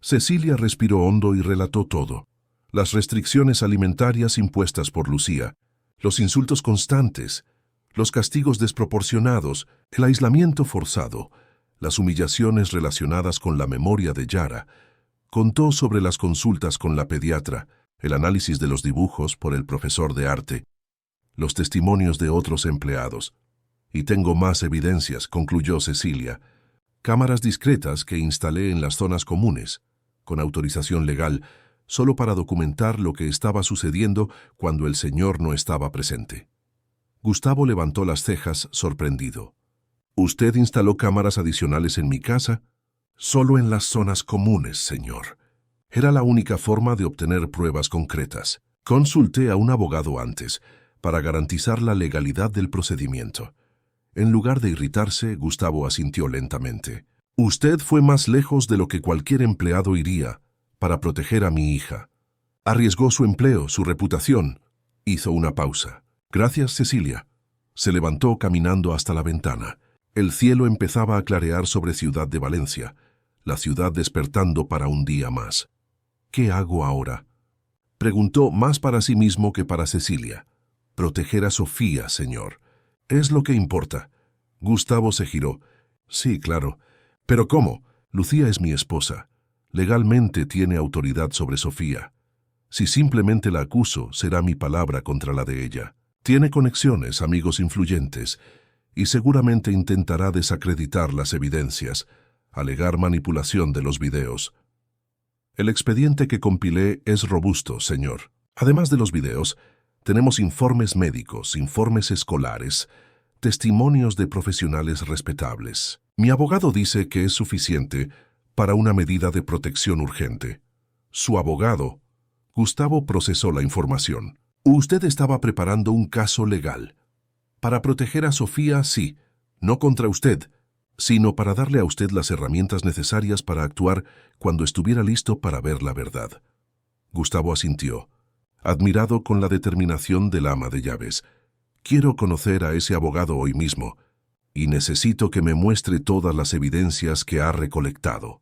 Cecilia respiró hondo y relató todo. Las restricciones alimentarias impuestas por Lucía, los insultos constantes, los castigos desproporcionados, el aislamiento forzado, las humillaciones relacionadas con la memoria de Yara. Contó sobre las consultas con la pediatra, el análisis de los dibujos por el profesor de arte, los testimonios de otros empleados. «Y tengo más evidencias», concluyó Cecilia. «Cámaras discretas que instalé en las zonas comunes, con autorización legal, solo para documentar lo que estaba sucediendo cuando el señor no estaba presente». Gustavo levantó las cejas, sorprendido. «¿Usted instaló cámaras adicionales en mi casa?». «Solo en las zonas comunes, señor». Era la única forma de obtener pruebas concretas. Consulté a un abogado antes, para garantizar la legalidad del procedimiento. En lugar de irritarse, Gustavo asintió lentamente. Usted fue más lejos de lo que cualquier empleado iría para proteger a mi hija. Arriesgó su empleo, su reputación. Hizo una pausa. Gracias, Cecilia. Se levantó caminando hasta la ventana. El cielo empezaba a clarear sobre Ciudad de Valencia, la ciudad despertando para un día más. ¿Qué hago ahora? Preguntó más para sí mismo que para Cecilia. Proteger a Sofía, señor. Es lo que importa. Gustavo se giró. Sí, claro. ¿Pero cómo? Lucía es mi esposa. Legalmente tiene autoridad sobre Sofía. Si simplemente la acuso, será mi palabra contra la de ella. Tiene conexiones, amigos influyentes, y seguramente intentará desacreditar las evidencias, alegar manipulación de los videos. El expediente que compilé es robusto, señor. Además de los videos, tenemos informes médicos, informes escolares, testimonios de profesionales respetables. Mi abogado dice que es suficiente para una medida de protección urgente. Su abogado, Gustavo, procesó la información. Usted estaba preparando un caso legal. Para proteger a Sofía, sí, no contra usted, sino para darle a usted las herramientas necesarias para actuar cuando estuviera listo para ver la verdad. Gustavo asintió, admirado con la determinación del ama de llaves. Quiero conocer a ese abogado hoy mismo, y necesito que me muestre todas las evidencias que ha recolectado.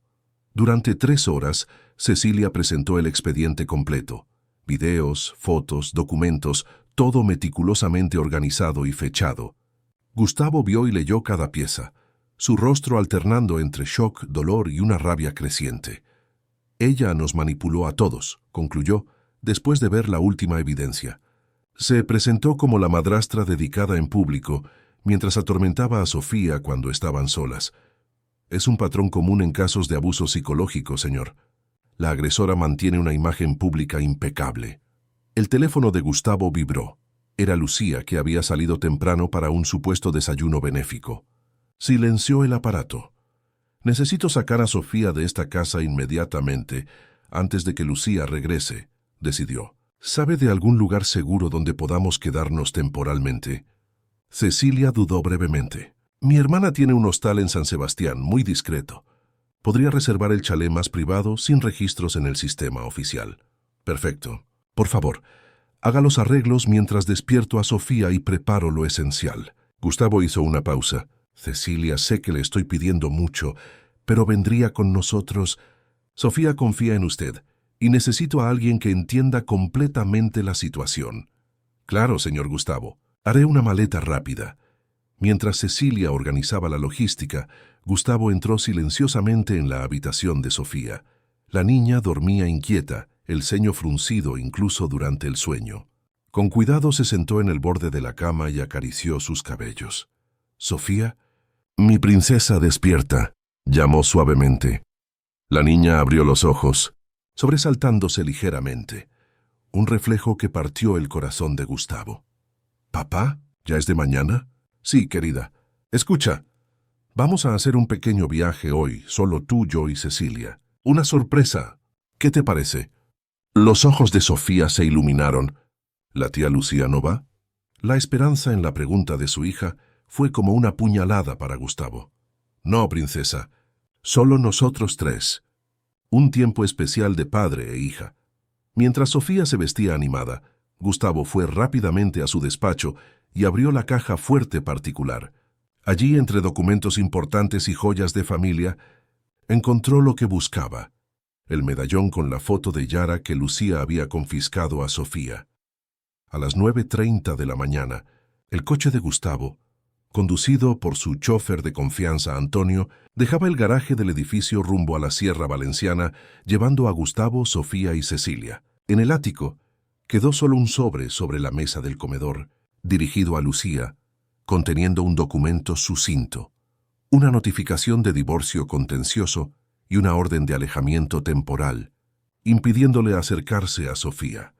Durante 3 horas, Cecilia presentó el expediente completo. Videos, fotos, documentos, todo meticulosamente organizado y fechado. Gustavo vio y leyó cada pieza, su rostro alternando entre shock, dolor y una rabia creciente. Ella nos manipuló a todos, concluyó, después de ver la última evidencia. Se presentó como la madrastra dedicada en público, mientras atormentaba a Sofía cuando estaban solas. Es un patrón común en casos de abuso psicológico, señor. La agresora mantiene una imagen pública impecable. El teléfono de Gustavo vibró. Era Lucía, que había salido temprano para un supuesto desayuno benéfico. Silenció el aparato. Necesito sacar a Sofía de esta casa inmediatamente, antes de que Lucía regrese, decidió. ¿Sabe de algún lugar seguro donde podamos quedarnos temporalmente? Cecilia dudó brevemente. Mi hermana tiene un hostal en San Sebastián, muy discreto. Podría reservar el chalet más privado sin registros en el sistema oficial. Perfecto. Por favor, haga los arreglos mientras despierto a Sofía y preparo lo esencial. Gustavo hizo una pausa. Cecilia, sé que le estoy pidiendo mucho, pero vendría con nosotros. Sofía confía en usted, y necesito a alguien que entienda completamente la situación. Claro, señor Gustavo. Haré una maleta rápida. Mientras Cecilia organizaba la logística, Gustavo entró silenciosamente en la habitación de Sofía. La niña dormía inquieta, el ceño fruncido incluso durante el sueño. Con cuidado se sentó en el borde de la cama y acarició sus cabellos. «Sofía, mi princesa despierta», llamó suavemente. La niña abrió los ojos, sobresaltándose ligeramente, un reflejo que partió el corazón de Gustavo. «¿Papá? ¿Ya es de mañana?» «Sí, querida. Escucha, vamos a hacer un pequeño viaje hoy, solo tú, yo y Cecilia. Una sorpresa. ¿Qué te parece?» Los ojos de Sofía se iluminaron. ¿La tía Lucía no va? La esperanza en la pregunta de su hija fue como una puñalada para Gustavo. «No, princesa. Solo nosotros 3. Un tiempo especial de padre e hija». Mientras Sofía se vestía animada, Gustavo fue rápidamente a su despacho y abrió la caja fuerte particular. Allí, entre documentos importantes y joyas de familia, encontró lo que buscaba: el medallón con la foto de Yara que Lucía había confiscado a Sofía. A las 9:30 de la mañana, el coche de Gustavo, conducido por su chofer de confianza Antonio, dejaba el garaje del edificio rumbo a la Sierra Valenciana, llevando a Gustavo, Sofía y Cecilia. En el ático, quedó solo un sobre la mesa del comedor, dirigido a Lucía, conteniendo un documento sucinto, una notificación de divorcio contencioso y una orden de alejamiento temporal, impidiéndole acercarse a Sofía.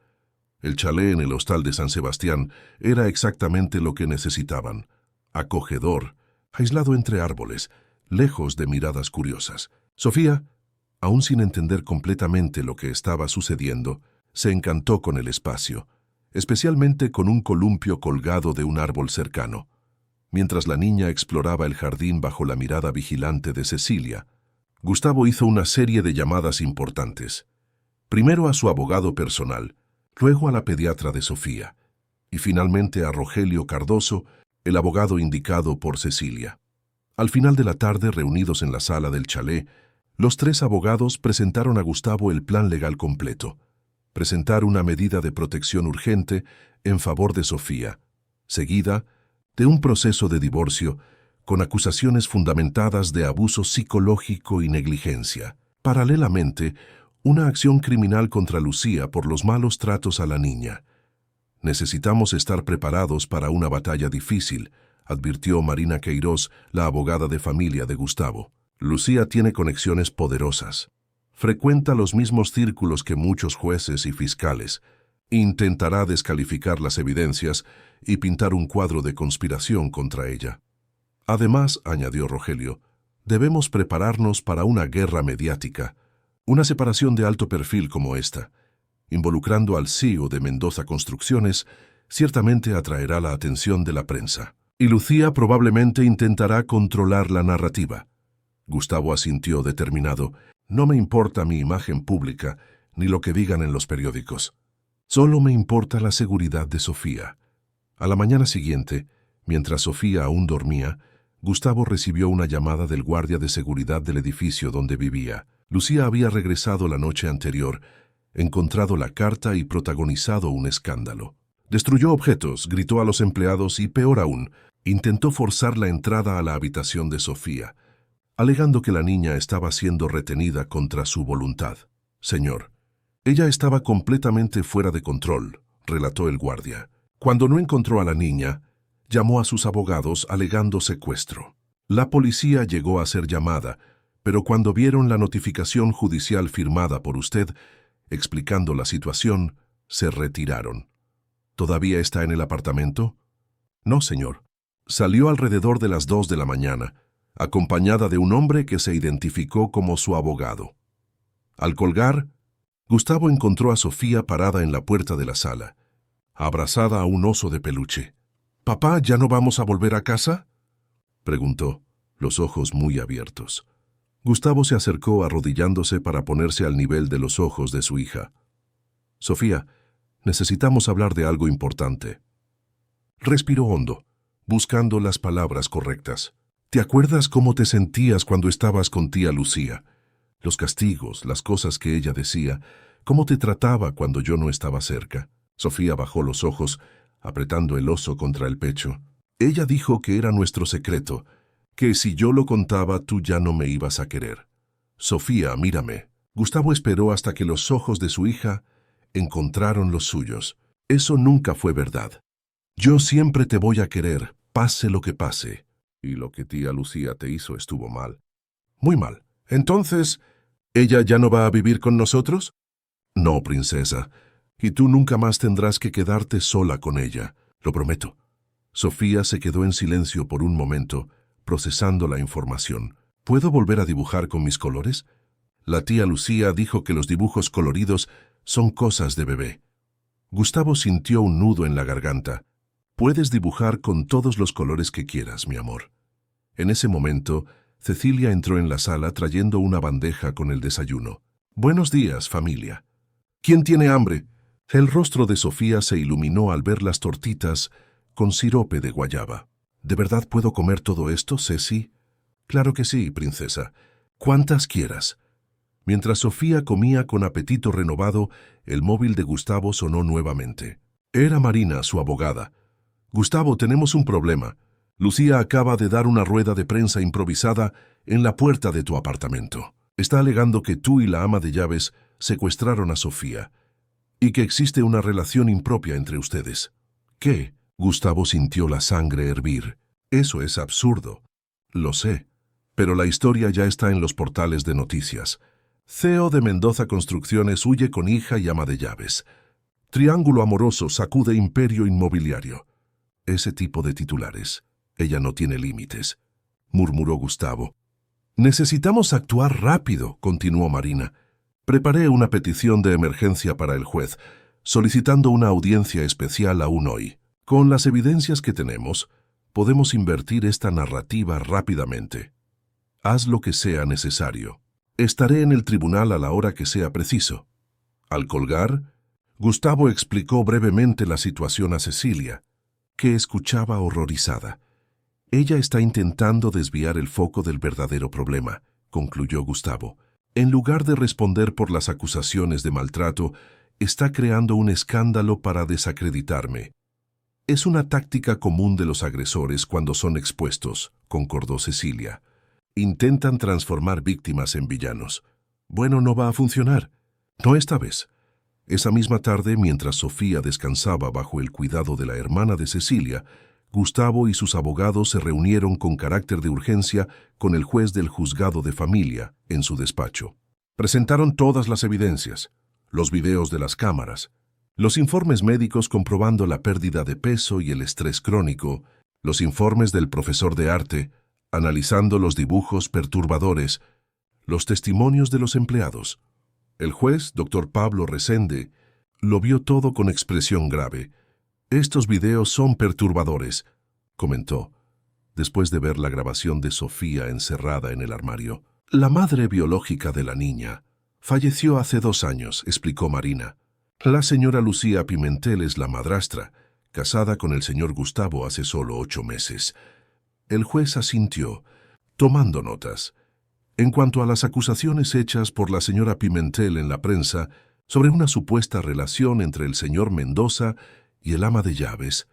El chalet en el hostal de San Sebastián era exactamente lo que necesitaban: acogedor, aislado entre árboles, lejos de miradas curiosas. «Sofía, Aún sin entender completamente lo que estaba sucediendo, se encantó con el espacio, especialmente con un columpio colgado de un árbol cercano. Mientras la niña exploraba el jardín bajo la mirada vigilante de Cecilia, Gustavo hizo una serie de llamadas importantes. Primero a su abogado personal, luego a la pediatra de Sofía, y finalmente a Rogelio Cardoso, el abogado indicado por Cecilia. Al final de la tarde, reunidos en la sala del chalet, los tres abogados presentaron a Gustavo el plan legal completo. Presentar una medida de protección urgente en favor de Sofía, seguida de un proceso de divorcio con acusaciones fundamentadas de abuso psicológico y negligencia. Paralelamente, una acción criminal contra Lucía por los malos tratos a la niña. Necesitamos estar preparados para una batalla difícil, advirtió Marina Queiroz, la abogada de familia de Gustavo. Lucía tiene conexiones poderosas. Frecuenta los mismos círculos que muchos jueces y fiscales. Intentará descalificar las evidencias y pintar un cuadro de conspiración contra ella. Además, añadió Rogelio, debemos prepararnos para una guerra mediática. Una separación de alto perfil como esta, involucrando al CEO de Mendoza Construcciones, ciertamente atraerá la atención de la prensa. Y Lucía probablemente intentará controlar la narrativa. Gustavo asintió determinado. No me importa mi imagen pública, ni lo que digan en los periódicos. Solo me importa la seguridad de Sofía. A la mañana siguiente, mientras Sofía aún dormía, Gustavo recibió una llamada del guardia de seguridad del edificio donde vivía. Lucía había regresado la noche anterior, encontrado la carta y protagonizado un escándalo. Destruyó objetos, gritó a los empleados y, peor aún, intentó forzar la entrada a la habitación de Sofía, alegando que la niña estaba siendo retenida contra su voluntad. Señor, ella estaba completamente fuera de control, relató el guardia. Cuando no encontró a la niña, llamó a sus abogados alegando secuestro. La policía llegó a ser llamada, pero cuando vieron la notificación judicial firmada por usted, explicando la situación, se retiraron. ¿Todavía está en el apartamento? No, señor. Salió alrededor de las 2 de la mañana, acompañada de un hombre que se identificó como su abogado. Al colgar, Gustavo encontró a Sofía parada en la puerta de la sala, abrazada a un oso de peluche. «¿Papá, ya no vamos a volver a casa?», preguntó, los ojos muy abiertos. Gustavo se acercó arrodillándose para ponerse al nivel de los ojos de su hija. «Sofía, necesitamos hablar de algo importante». Respiró hondo, buscando las palabras correctas. «¿Te acuerdas cómo te sentías cuando estabas con tía Lucía? Los castigos, las cosas que ella decía, cómo te trataba cuando yo no estaba cerca». Sofía bajó los ojos, apretando el oso contra el pecho. «Ella dijo que era nuestro secreto, que si yo lo contaba tú ya no me ibas a querer». «Sofía, mírame». Gustavo esperó hasta que los ojos de su hija encontraron los suyos. «Eso nunca fue verdad. Yo siempre te voy a querer, pase lo que pase. Y lo que tía Lucía te hizo estuvo mal. Muy mal. Entonces, ¿ella ya no va a vivir con nosotros?» «No, princesa. Y tú nunca más tendrás que quedarte sola con ella. Lo prometo». Sofía se quedó en silencio por un momento, procesando la información. «¿Puedo volver a dibujar con mis colores?» La tía Lucía dijo que los dibujos coloridos son cosas de bebé. Gustavo sintió un nudo en la garganta. «Puedes dibujar con todos los colores que quieras, mi amor». En ese momento, Cecilia entró en la sala trayendo una bandeja con el desayuno. «Buenos días, familia. ¿Quién tiene hambre?» El rostro de Sofía se iluminó al ver las tortitas con sirope de guayaba. «¿De verdad puedo comer todo esto, Ceci?» «Claro que sí, princesa. ¿Cuántas quieras?» Mientras Sofía comía con apetito renovado, el móvil de Gustavo sonó nuevamente. Era Marina, su abogada. «Gustavo, tenemos un problema. Lucía acaba de dar una rueda de prensa improvisada en la puerta de tu apartamento. Está alegando que tú y la ama de llaves secuestraron a Sofía y que existe una relación impropia entre ustedes». «¿Qué?». Gustavo sintió la sangre hervir. «Eso es absurdo». «Lo sé, pero la historia ya está en los portales de noticias. CEO de Mendoza Construcciones huye con hija y ama de llaves. Triángulo amoroso sacude imperio inmobiliario». Ese tipo de titulares. «Ella no tiene límites», murmuró Gustavo. Necesitamos actuar rápido, continuó Marina. Preparé una petición de emergencia para el juez, solicitando una audiencia especial aún hoy. Con las evidencias que tenemos, podemos invertir esta narrativa rápidamente. Haz lo que sea necesario. Estaré en el tribunal a la hora que sea preciso. Al colgar, Gustavo explicó brevemente la situación a Cecilia, que escuchaba horrorizada. Ella está intentando desviar el foco del verdadero problema, concluyó Gustavo. En lugar de responder por las acusaciones de maltrato, está creando un escándalo para desacreditarme. Es una táctica común de los agresores cuando son expuestos, concordó Cecilia. Intentan transformar víctimas en villanos. Bueno, no va a funcionar. No esta vez. Esa misma tarde, mientras Sofía descansaba bajo el cuidado de la hermana de Cecilia, Gustavo y sus abogados se reunieron con carácter de urgencia con el juez del juzgado de familia en su despacho. Presentaron todas las evidencias, los videos de las cámaras, los informes médicos comprobando la pérdida de peso y el estrés crónico, los informes del profesor de arte, analizando los dibujos perturbadores, los testimonios de los empleados. El juez, doctor Pablo Resende, lo vio todo con expresión grave. «Estos videos son perturbadores», comentó, después de ver la grabación de Sofía encerrada en el armario. «La madre biológica de la niña falleció hace 2 años», explicó Marina. «La señora Lucía Pimentel es la madrastra, casada con el señor Gustavo hace solo 8 meses. El juez asintió, tomando notas. En cuanto a las acusaciones hechas por la señora Pimentel en la prensa sobre una supuesta relación entre el señor Mendoza y el ama de llaves.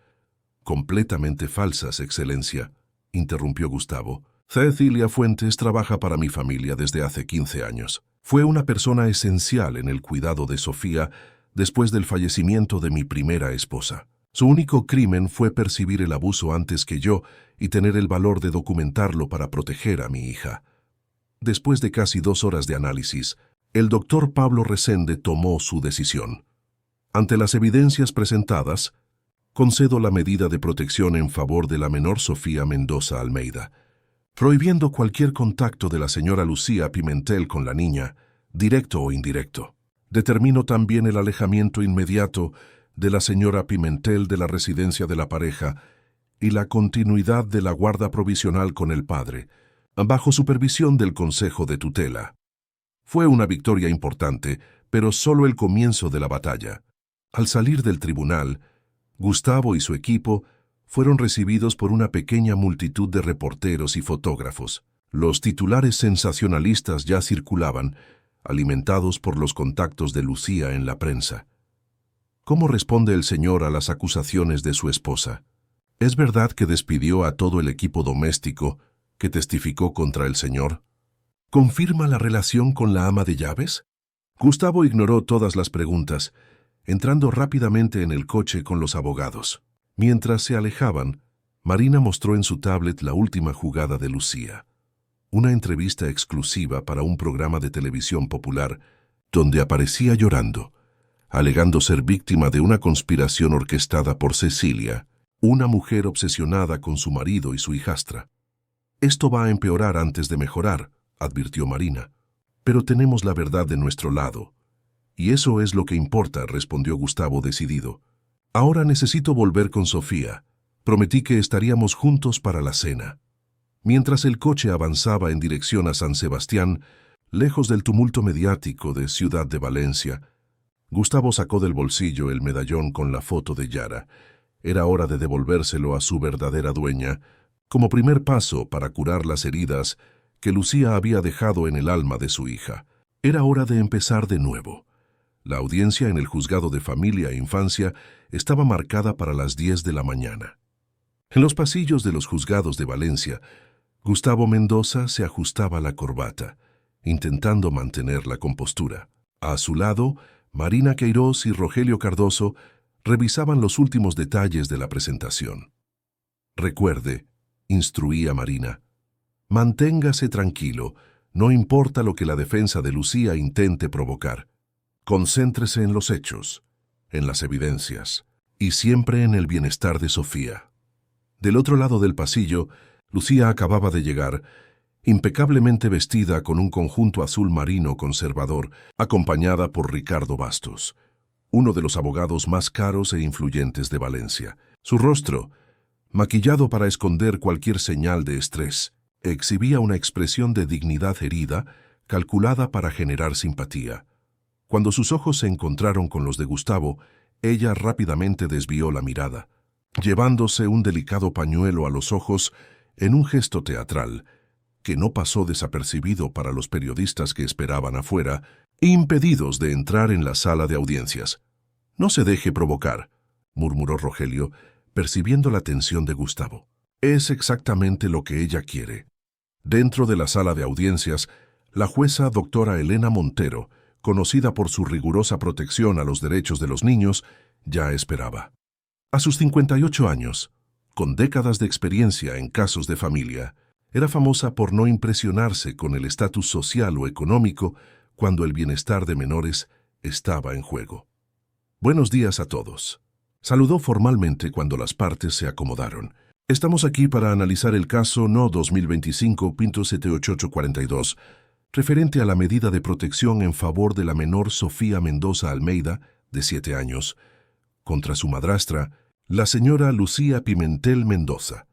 «Completamente falsas, Excelencia», interrumpió Gustavo. «Cecilia Fuentes trabaja para mi familia desde hace 15 años. Fue una persona esencial en el cuidado de Sofía después del fallecimiento de mi primera esposa. Su único crimen fue percibir el abuso antes que yo y tener el valor de documentarlo para proteger a mi hija». Después de casi 2 horas de análisis, el doctor Pablo Resende tomó su decisión. Ante las evidencias presentadas, concedo la medida de protección en favor de la menor Sofía Mendoza Almeida, prohibiendo cualquier contacto de la señora Lucía Pimentel con la niña, directo o indirecto. Determino también el alejamiento inmediato de la señora Pimentel de la residencia de la pareja y la continuidad de la guarda provisional con el padre, bajo supervisión del Consejo de Tutela. Fue una victoria importante, pero solo el comienzo de la batalla. Al salir del tribunal, Gustavo y su equipo fueron recibidos por una pequeña multitud de reporteros y fotógrafos. Los titulares sensacionalistas ya circulaban, alimentados por los contactos de Lucía en la prensa. ¿Cómo responde el señor a las acusaciones de su esposa? ¿Es verdad que despidió a todo el equipo doméstico que testificó contra el señor? ¿Confirma la relación con la ama de llaves? Gustavo ignoró todas las preguntas, entrando rápidamente en el coche con los abogados. Mientras se alejaban, Marina mostró en su tablet la última jugada de Lucía, una entrevista exclusiva para un programa de televisión popular, donde aparecía llorando, alegando ser víctima de una conspiración orquestada por Cecilia, una mujer obsesionada con su marido y su hijastra. «Esto va a empeorar antes de mejorar», advirtió Marina. «Pero tenemos la verdad de nuestro lado». «Y eso es lo que importa», respondió Gustavo decidido. «Ahora necesito volver con Sofía. Prometí que estaríamos juntos para la cena». Mientras el coche avanzaba en dirección a San Sebastián, lejos del tumulto mediático de Ciudad de Valencia, Gustavo sacó del bolsillo el medallón con la foto de Yara. Era hora de devolvérselo a su verdadera dueña, como primer paso para curar las heridas que Lucía había dejado en el alma de su hija. Era hora de empezar de nuevo. La audiencia en el juzgado de familia e infancia estaba marcada para las 10 de la mañana. En los pasillos de los juzgados de Valencia, Gustavo Mendoza se ajustaba la corbata, intentando mantener la compostura. A su lado, Marina Queiroz y Rogelio Cardoso revisaban los últimos detalles de la presentación. «Recuerde», instruía Marina, «manténgase tranquilo, no importa lo que la defensa de Lucía intente provocar. Concéntrese en los hechos, en las evidencias, y siempre en el bienestar de Sofía». Del otro lado del pasillo, Lucía acababa de llegar impecablemente vestida con un conjunto azul marino conservador, acompañada por Ricardo Bastos, uno de los abogados más caros e influyentes de Valencia. Su rostro, maquillado para esconder cualquier señal de estrés, exhibía una expresión de dignidad herida, calculada para generar simpatía. Cuando sus ojos se encontraron con los de Gustavo, ella rápidamente desvió la mirada, llevándose un delicado pañuelo a los ojos en un gesto teatral, que no pasó desapercibido para los periodistas que esperaban afuera, impedidos de entrar en la sala de audiencias. «No se deje provocar», murmuró Rogelio, percibiendo la tensión de Gustavo. «Es exactamente lo que ella quiere». Dentro de la sala de audiencias, la jueza doctora Elena Montero, conocida por su rigurosa protección a los derechos de los niños, ya esperaba. A sus 58 años, con décadas de experiencia en casos de familia, era famosa por no impresionarse con el estatus social o económico cuando el bienestar de menores estaba en juego. «Buenos días a todos», saludó formalmente cuando las partes se acomodaron. «Estamos aquí para analizar el caso No 2025.78842, referente a la medida de protección en favor de la menor Sofía Mendoza Almeida, de 7 años, contra su madrastra, la señora Lucía Pimentel Mendoza».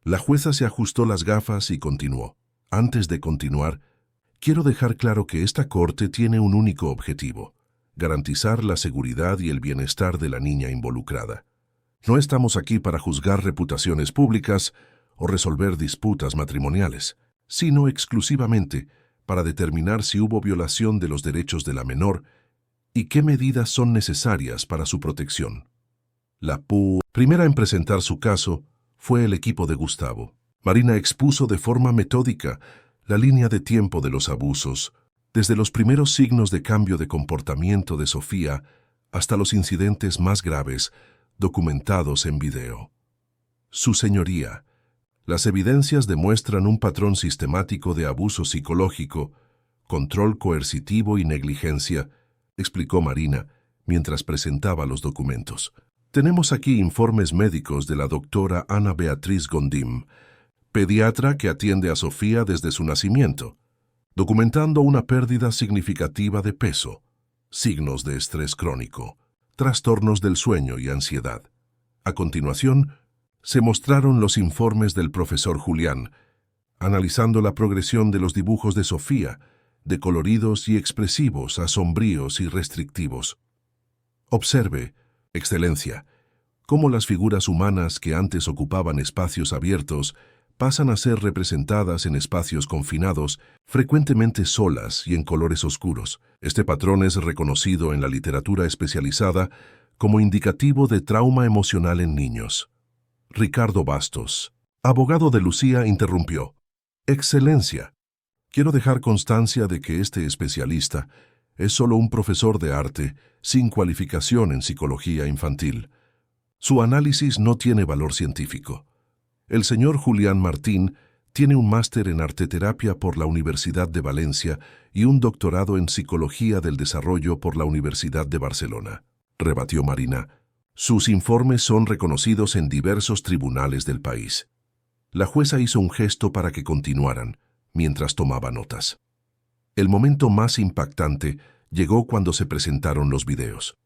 La jueza se ajustó las gafas y continuó. «Antes de continuar, quiero dejar claro que esta corte tiene un único objetivo: garantizar la seguridad y el bienestar de la niña involucrada. No estamos aquí para juzgar reputaciones públicas o resolver disputas matrimoniales, sino exclusivamente para determinar si hubo violación de los derechos de la menor y qué medidas son necesarias para su protección». La primera en presentar su caso fue el equipo de Gustavo. Marina expuso de forma metódica la línea de tiempo de los abusos, desde los primeros signos de cambio de comportamiento de Sofía hasta los incidentes más graves documentados en video. «Su señoría, las evidencias demuestran un patrón sistemático de abuso psicológico, control coercitivo y negligencia», explicó Marina mientras presentaba los documentos. «Tenemos aquí informes médicos de la doctora Ana Beatriz Gondim, pediatra que atiende a Sofía desde su nacimiento, documentando una pérdida significativa de peso, signos de estrés crónico, trastornos del sueño y ansiedad. A continuación, se mostraron los informes del profesor Julián, analizando la progresión de los dibujos de Sofía, de coloridos y expresivos a sombríos y restrictivos. Observe, Excelencia, cómo las figuras humanas que antes ocupaban espacios abiertos pasan a ser representadas en espacios confinados, frecuentemente solas y en colores oscuros. Este patrón es reconocido en la literatura especializada como indicativo de trauma emocional en niños». Ricardo Bastos, abogado de Lucía, interrumpió. «Excelencia, quiero dejar constancia de que este especialista es solo un profesor de arte sin cualificación en psicología infantil. Su análisis no tiene valor científico. El señor Julián Martín tiene un máster en arteterapia por la Universidad de Valencia y un doctorado en psicología del desarrollo por la Universidad de Barcelona», rebatió Marina. «Sus informes son reconocidos en diversos tribunales del país». La jueza hizo un gesto para que continuaran, mientras tomaba notas. El momento más impactante llegó cuando se presentaron los videos.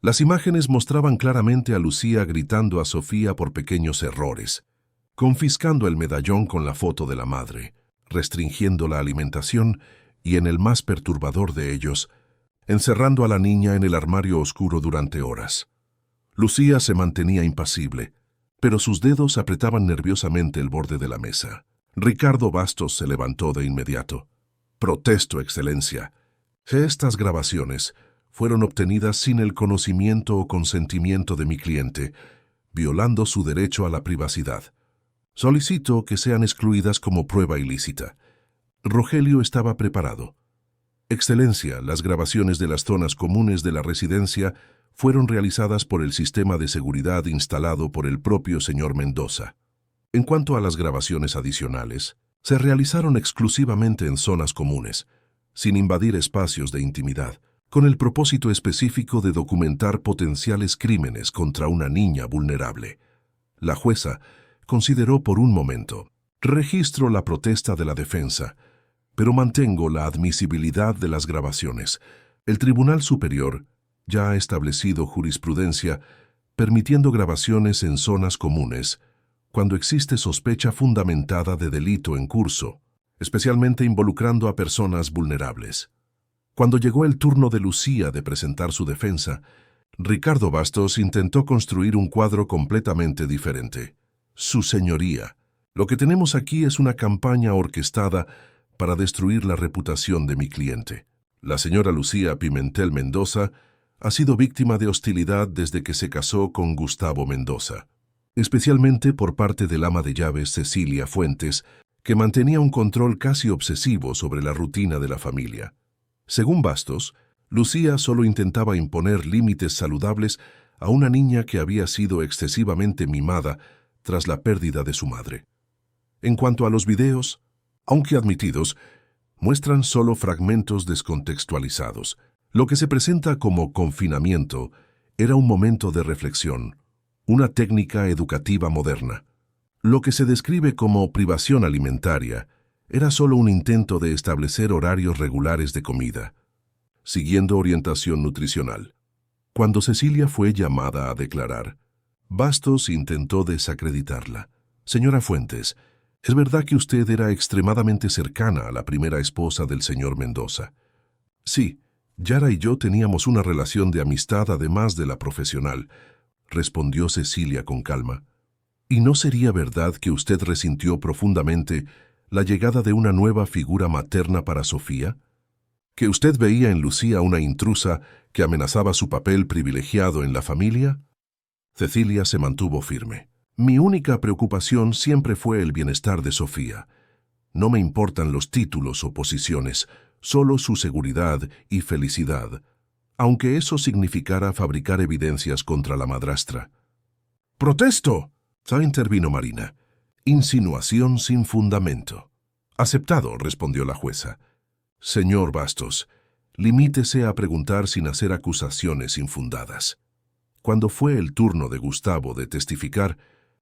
Las imágenes mostraban claramente a Lucía gritando a Sofía por pequeños errores, confiscando el medallón con la foto de la madre, restringiendo la alimentación y, en el más perturbador de ellos, encerrando a la niña en el armario oscuro durante horas. Lucía se mantenía impasible, pero sus dedos apretaban nerviosamente el borde de la mesa. Ricardo Bastos se levantó de inmediato. «Protesto, Excelencia. Estas grabaciones fueron obtenidas sin el conocimiento o consentimiento de mi cliente, violando su derecho a la privacidad. Solicito que sean excluidas como prueba ilícita». Rogelio estaba preparado. «Excelencia, las grabaciones de las zonas comunes de la residencia fueron realizadas por el sistema de seguridad instalado por el propio señor Mendoza. En cuanto a las grabaciones adicionales, se realizaron exclusivamente en zonas comunes, sin invadir espacios de intimidad, con el propósito específico de documentar potenciales crímenes contra una niña vulnerable». La jueza consideró por un momento. Registro la protesta de la defensa, pero mantengo la admisibilidad de las grabaciones. El Tribunal Superior ya ha establecido jurisprudencia permitiendo grabaciones en zonas comunes cuando existe sospecha fundamentada de delito en curso, especialmente involucrando a personas vulnerables. Cuando llegó el turno de Lucía de presentar su defensa, Ricardo Bastos intentó construir un cuadro completamente diferente. Su señoría. Lo que tenemos aquí es una campaña orquestada para destruir la reputación de mi cliente. La señora Lucía Pimentel Mendoza ha sido víctima de hostilidad desde que se casó con Gustavo Mendoza, especialmente por parte del ama de llaves Cecilia Fuentes, que mantenía un control casi obsesivo sobre la rutina de la familia. Según Bastos, Lucía solo intentaba imponer límites saludables a una niña que había sido excesivamente mimada tras la pérdida de su madre. En cuanto a los videos, aunque admitidos, muestran solo fragmentos descontextualizados. Lo que se presenta como confinamiento era un momento de reflexión, una técnica educativa moderna. Lo que se describe como privación alimentaria era solo un intento de establecer horarios regulares de comida, siguiendo orientación nutricional. Cuando Cecilia fue llamada a declarar, Bastos intentó desacreditarla. Señora Fuentes, es verdad que usted era extremadamente cercana a la primera esposa del señor Mendoza. Sí, Yara y yo teníamos una relación de amistad además de la profesional, respondió Cecilia con calma. ¿Y no sería verdad que usted resintió profundamente la llegada de una nueva figura materna para Sofía? ¿Que usted veía en Lucía una intrusa que amenazaba su papel privilegiado en la familia? Cecilia se mantuvo firme. Mi única preocupación siempre fue el bienestar de Sofía. No me importan los títulos o posiciones, solo su seguridad y felicidad, aunque eso significara fabricar evidencias contra la madrastra. ¡Protesto!, intervino Marina. Insinuación sin fundamento. Aceptado, respondió la jueza. Señor Bastos, limítese a preguntar sin hacer acusaciones infundadas. Cuando fue el turno de Gustavo de testificar,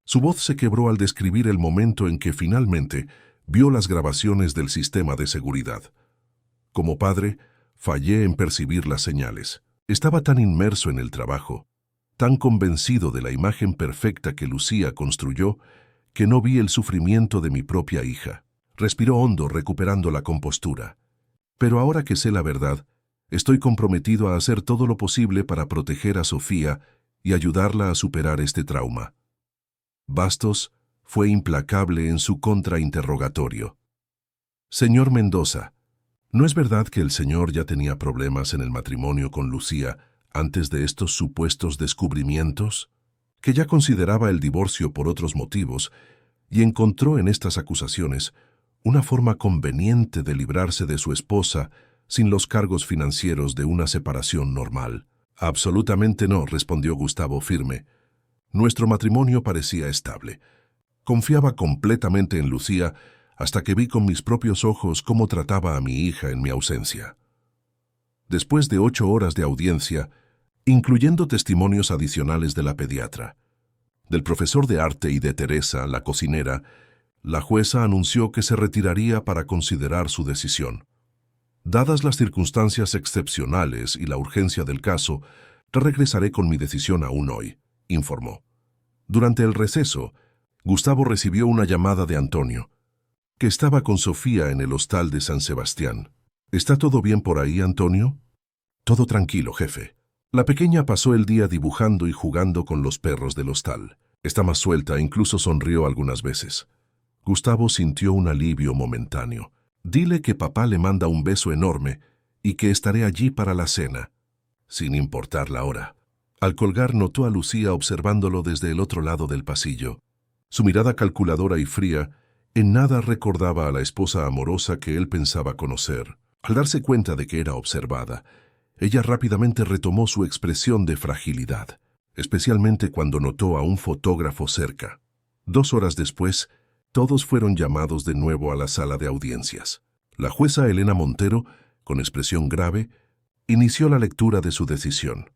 su voz se quebró al describir el momento en que finalmente vio las grabaciones del sistema de seguridad. Como padre, fallé en percibir las señales. Estaba tan inmerso en el trabajo, tan convencido de la imagen perfecta que Lucía construyó, que no vi el sufrimiento de mi propia hija. Respiró hondo, recuperando la compostura. Pero ahora que sé la verdad, estoy comprometido a hacer todo lo posible para proteger a Sofía y ayudarla a superar este trauma. Bastos fue implacable en su contrainterrogatorio. Señor Mendoza, ¿no es verdad que el señor ya tenía problemas en el matrimonio con Lucía antes de estos supuestos descubrimientos? ¿Que ya consideraba el divorcio por otros motivos y encontró en estas acusaciones una forma conveniente de librarse de su esposa sin los cargos financieros de una separación normal? Absolutamente no, respondió Gustavo firme. Nuestro matrimonio parecía estable. Confiaba completamente en Lucía hasta que vi con mis propios ojos cómo trataba a mi hija en mi ausencia. Después de 8 horas de audiencia, incluyendo testimonios adicionales de la pediatra, del profesor de arte y de Teresa, la cocinera, la jueza anunció que se retiraría para considerar su decisión. Dadas las circunstancias excepcionales y la urgencia del caso, regresaré con mi decisión aún hoy, informó. Durante el receso, Gustavo recibió una llamada de Antonio, que estaba con Sofía en el hostal de San Sebastián. ¿Está todo bien por ahí, Antonio? Todo tranquilo, jefe. La pequeña pasó el día dibujando y jugando con los perros del hostal. Está más suelta, incluso sonrió algunas veces. Gustavo sintió un alivio momentáneo. Dile que papá le manda un beso enorme y que estaré allí para la cena, sin importar la hora. Al colgar notó a Lucía observándolo desde el otro lado del pasillo. Su mirada calculadora y fría en nada recordaba a la esposa amorosa que él pensaba conocer. Al darse cuenta de que era observada, ella rápidamente retomó su expresión de fragilidad, especialmente cuando notó a un fotógrafo cerca. 2 horas después, todos fueron llamados de nuevo a la sala de audiencias. La jueza Elena Montero, con expresión grave, inició la lectura de su decisión.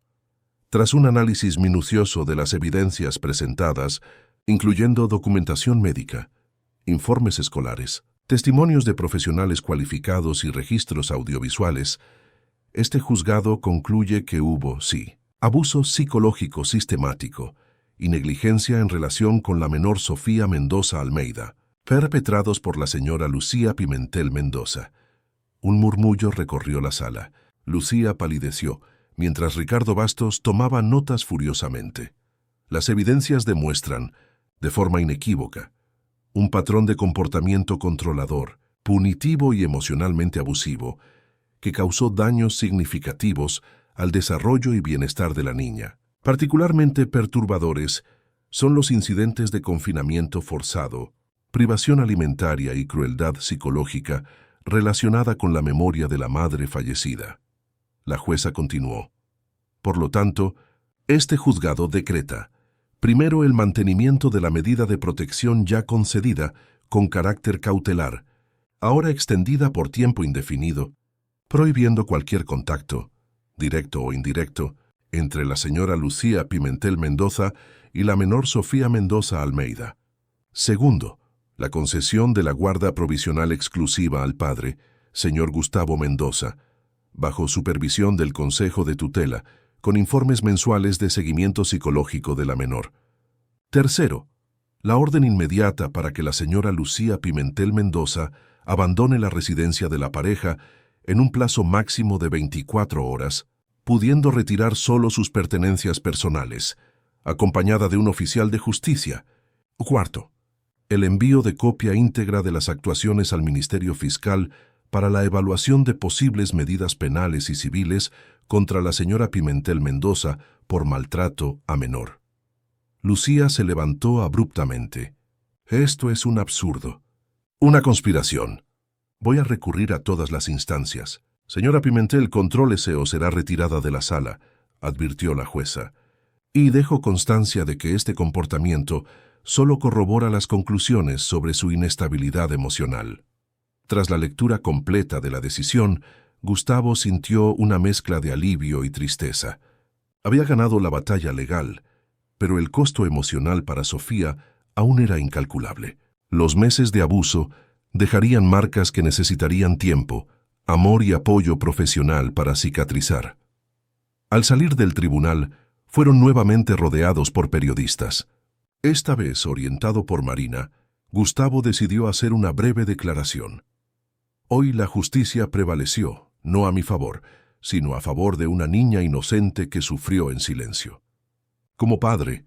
Tras un análisis minucioso de las evidencias presentadas, incluyendo documentación médica, informes escolares, testimonios de profesionales cualificados y registros audiovisuales, este juzgado concluye que hubo, sí, abuso psicológico sistemático y negligencia en relación con la menor Sofía Mendoza Almeida, perpetrados por la señora Lucía Pimentel Mendoza. Un murmullo recorrió la sala. Lucía palideció, mientras Ricardo Bastos tomaba notas furiosamente. Las evidencias demuestran, de forma inequívoca, un patrón de comportamiento controlador, punitivo y emocionalmente abusivo, que causó daños significativos al desarrollo y bienestar de la niña. Particularmente perturbadores son los incidentes de confinamiento forzado, privación alimentaria y crueldad psicológica relacionada con la memoria de la madre fallecida. La jueza continuó. Por lo tanto, este juzgado decreta, primero, el mantenimiento de la medida de protección ya concedida con carácter cautelar, ahora extendida por tiempo indefinido, prohibiendo cualquier contacto, directo o indirecto, entre la señora Lucía Pimentel Mendoza y la menor Sofía Mendoza Almeida. Segundo, la concesión de la guarda provisional exclusiva al padre, señor Gustavo Mendoza, bajo supervisión del Consejo de Tutela, con informes mensuales de seguimiento psicológico de la menor. Tercero, la orden inmediata para que la señora Lucía Pimentel Mendoza abandone la residencia de la pareja en un plazo máximo de 24 horas, pudiendo retirar solo sus pertenencias personales, acompañada de un oficial de justicia. Cuarto, el envío de copia íntegra de las actuaciones al Ministerio Fiscal para la evaluación de posibles medidas penales y civiles contra la señora Pimentel Mendoza por maltrato a menor. Lucía se levantó abruptamente. Esto es un absurdo. Una conspiración. Voy a recurrir a todas las instancias. Señora Pimentel, contrólese o será retirada de la sala, advirtió la jueza. Y dejo constancia de que este comportamiento solo corrobora las conclusiones sobre su inestabilidad emocional. Tras la lectura completa de la decisión, Gustavo sintió una mezcla de alivio y tristeza. Había ganado la batalla legal, pero el costo emocional para Sofía aún era incalculable. Los meses de abuso dejarían marcas que necesitarían tiempo, amor y apoyo profesional para cicatrizar. Al salir del tribunal, fueron nuevamente rodeados por periodistas. Esta vez, orientado por Marina, Gustavo decidió hacer una breve declaración. Hoy la justicia prevaleció, no a mi favor, sino a favor de una niña inocente que sufrió en silencio. Como padre,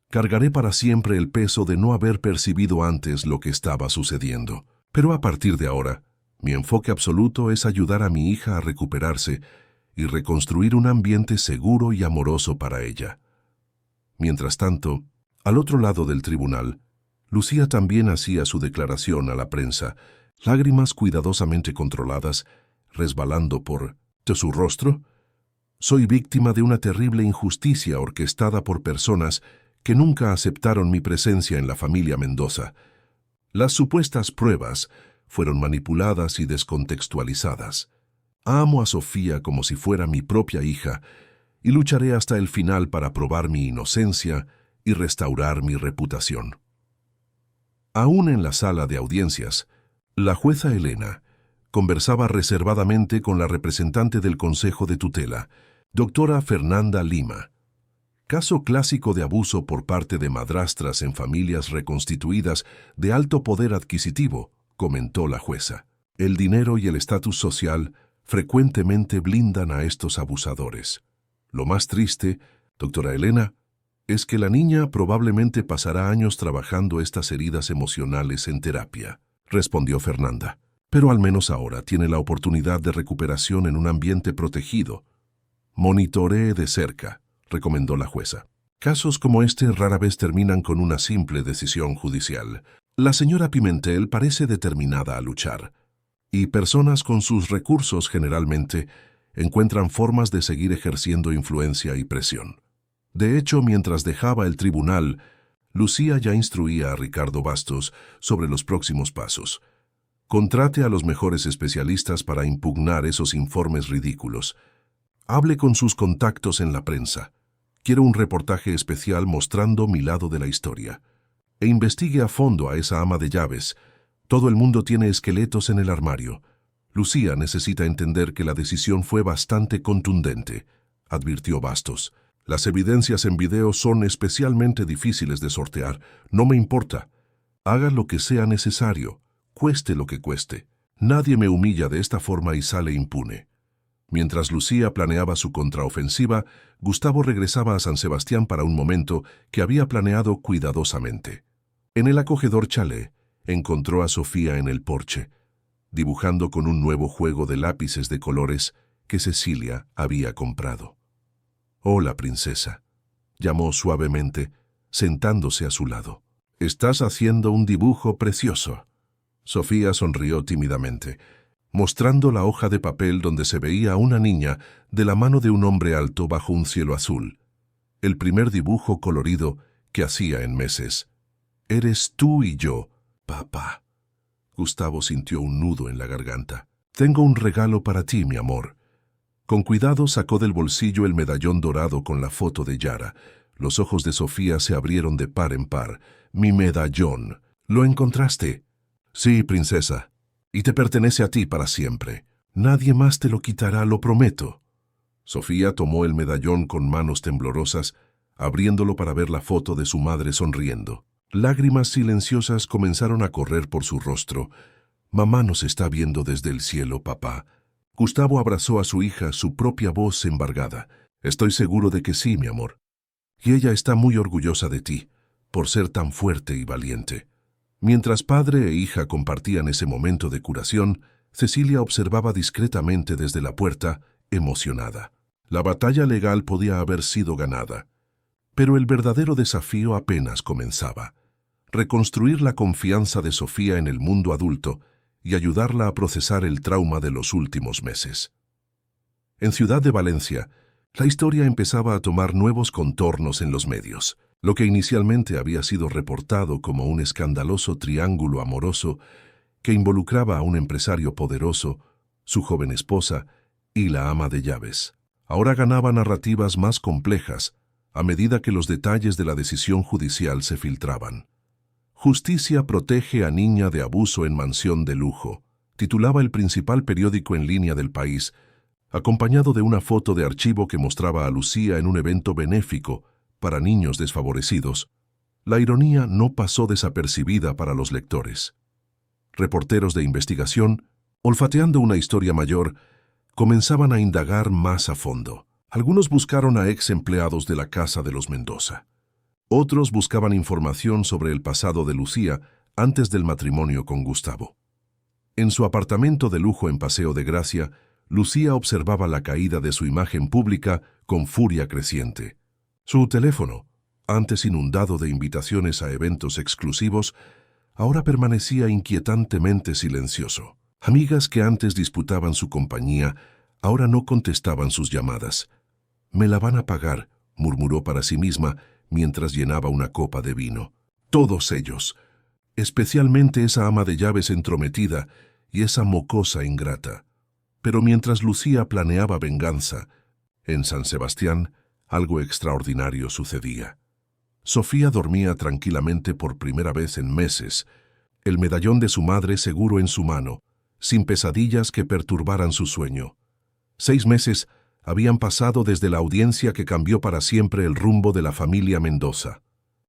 cargaré para siempre el peso de no haber percibido antes lo que estaba sucediendo. Pero a partir de ahora, mi enfoque absoluto es ayudar a mi hija a recuperarse y reconstruir un ambiente seguro y amoroso para ella. Mientras tanto, al otro lado del tribunal, Lucía también hacía su declaración a la prensa, lágrimas cuidadosamente controladas, resbalando por su rostro. Soy víctima de una terrible injusticia orquestada por personas que nunca aceptaron mi presencia en la familia Mendoza. Las supuestas pruebas fueron manipuladas y descontextualizadas. Amo a Sofía como si fuera mi propia hija y lucharé hasta el final para probar mi inocencia y restaurar mi reputación. Aún en la sala de audiencias, la jueza Elena conversaba reservadamente con la representante del Consejo de Tutela, doctora Fernanda Lima. Caso clásico de abuso por parte de madrastras en familias reconstituidas de alto poder adquisitivo, comentó la jueza. El dinero y el estatus social frecuentemente blindan a estos abusadores. Lo más triste, doctora Elena, es que la niña probablemente pasará años trabajando estas heridas emocionales en terapia, respondió Fernanda. Pero al menos ahora tiene la oportunidad de recuperación en un ambiente protegido. Monitoree de cerca, recomendó la jueza. Casos como este rara vez terminan con una simple decisión judicial. La señora Pimentel parece determinada a luchar, y personas con sus recursos generalmente encuentran formas de seguir ejerciendo influencia y presión. De hecho, mientras dejaba el tribunal, Lucía ya instruía a Ricardo Bastos sobre los próximos pasos. Contrate a los mejores especialistas para impugnar esos informes ridículos. Hable con sus contactos en la prensa. Quiero un reportaje especial mostrando mi lado de la historia. E investigue a fondo a esa ama de llaves Todo el mundo tiene esqueletos en el armario. Lucía necesita entender que la decisión fue bastante contundente, advirtió Bastos. Las evidencias en video son especialmente difíciles de sortear. No me importa. Haga lo que sea necesario, cueste lo que cueste. Nadie me humilla de esta forma y sale impune. Mientras Lucía planeaba su contraofensiva, Gustavo regresaba a San Sebastián para un momento que había planeado cuidadosamente. En el acogedor chalet, encontró a Sofía en el porche, dibujando con un nuevo juego de lápices de colores que Cecilia había comprado. «Hola, princesa», llamó suavemente, sentándose a su lado. «Estás haciendo un dibujo precioso». Sofía sonrió tímidamente, mostrando la hoja de papel donde se veía a una niña de la mano de un hombre alto bajo un cielo azul. El primer dibujo colorido que hacía en meses. «Eres tú y yo, papá». Gustavo sintió un nudo en la garganta. «Tengo un regalo para ti, mi amor». Con cuidado sacó del bolsillo el medallón dorado con la foto de Yara. Los ojos de Sofía se abrieron de par en par. «Mi medallón. ¿Lo encontraste?» «Sí, princesa. Y te pertenece a ti para siempre. Nadie más te lo quitará, lo prometo». Sofía tomó el medallón con manos temblorosas, abriéndolo para ver la foto de su madre sonriendo. Lágrimas silenciosas comenzaron a correr por su rostro. «Mamá nos está viendo desde el cielo, papá». Gustavo abrazó a su hija, su propia voz embargada. «Estoy seguro de que sí, mi amor. Y ella está muy orgullosa de ti, por ser tan fuerte y valiente». Mientras padre e hija compartían ese momento de curación, Cecilia observaba discretamente desde la puerta, emocionada. La batalla legal podía haber sido ganada, pero el verdadero desafío apenas comenzaba. Reconstruir la confianza de Sofía en el mundo adulto y ayudarla a procesar el trauma de los últimos meses. En Ciudad de Valencia, la historia empezaba a tomar nuevos contornos en los medios. Lo que inicialmente había sido reportado como un escandaloso triángulo amoroso que involucraba a un empresario poderoso, su joven esposa y la ama de llaves, ahora ganaba narrativas más complejas a medida que los detalles de la decisión judicial se filtraban. «Justicia protege a niña de abuso en mansión de lujo», titulaba el principal periódico en línea del país, acompañado de una foto de archivo que mostraba a Lucía en un evento benéfico para niños desfavorecidos. La ironía no pasó desapercibida para los lectores. Reporteros de investigación, olfateando una historia mayor, comenzaban a indagar más a fondo. Algunos buscaron a ex empleados de la casa de los Mendoza. Otros buscaban información sobre el pasado de Lucía antes del matrimonio con Gustavo. En su apartamento de lujo en Paseo de Gracia, Lucía observaba la caída de su imagen pública con furia creciente. Su teléfono, antes inundado de invitaciones a eventos exclusivos, ahora permanecía inquietantemente silencioso. Amigas que antes disputaban su compañía, ahora no contestaban sus llamadas. «Me la van a pagar», murmuró para sí misma mientras llenaba una copa de vino. Todos ellos, especialmente esa ama de llaves entrometida y esa mocosa ingrata. Pero mientras Lucía planeaba venganza, en San Sebastián, algo extraordinario sucedía. Sofía dormía tranquilamente por primera vez en meses, el medallón de su madre seguro en su mano, sin pesadillas que perturbaran su sueño. 6 meses habían pasado desde la audiencia que cambió para siempre el rumbo de la familia Mendoza.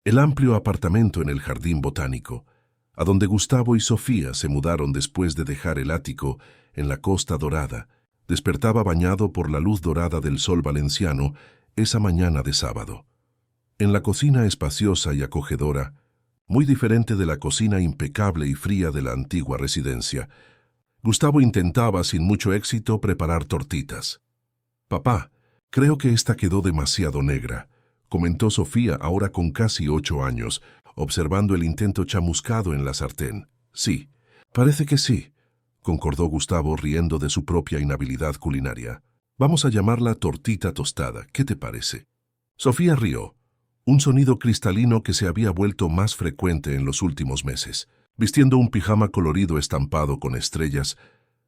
El amplio apartamento en el jardín botánico, a donde Gustavo y Sofía se mudaron después de dejar el ático en la Costa Dorada, despertaba bañado por la luz dorada del sol valenciano esa mañana de sábado. En la cocina espaciosa y acogedora, muy diferente de la cocina impecable y fría de la antigua residencia, Gustavo intentaba sin mucho éxito preparar tortitas. «Papá, creo que esta quedó demasiado negra», comentó Sofía ahora con casi 8 años, observando el intento chamuscado en la sartén. «Sí, parece que sí», concordó Gustavo riendo de su propia inhabilidad culinaria. «Vamos a llamarla tortita tostada, ¿qué te parece?» Sofía rió, un sonido cristalino que se había vuelto más frecuente en los últimos meses. Vistiendo un pijama colorido estampado con estrellas,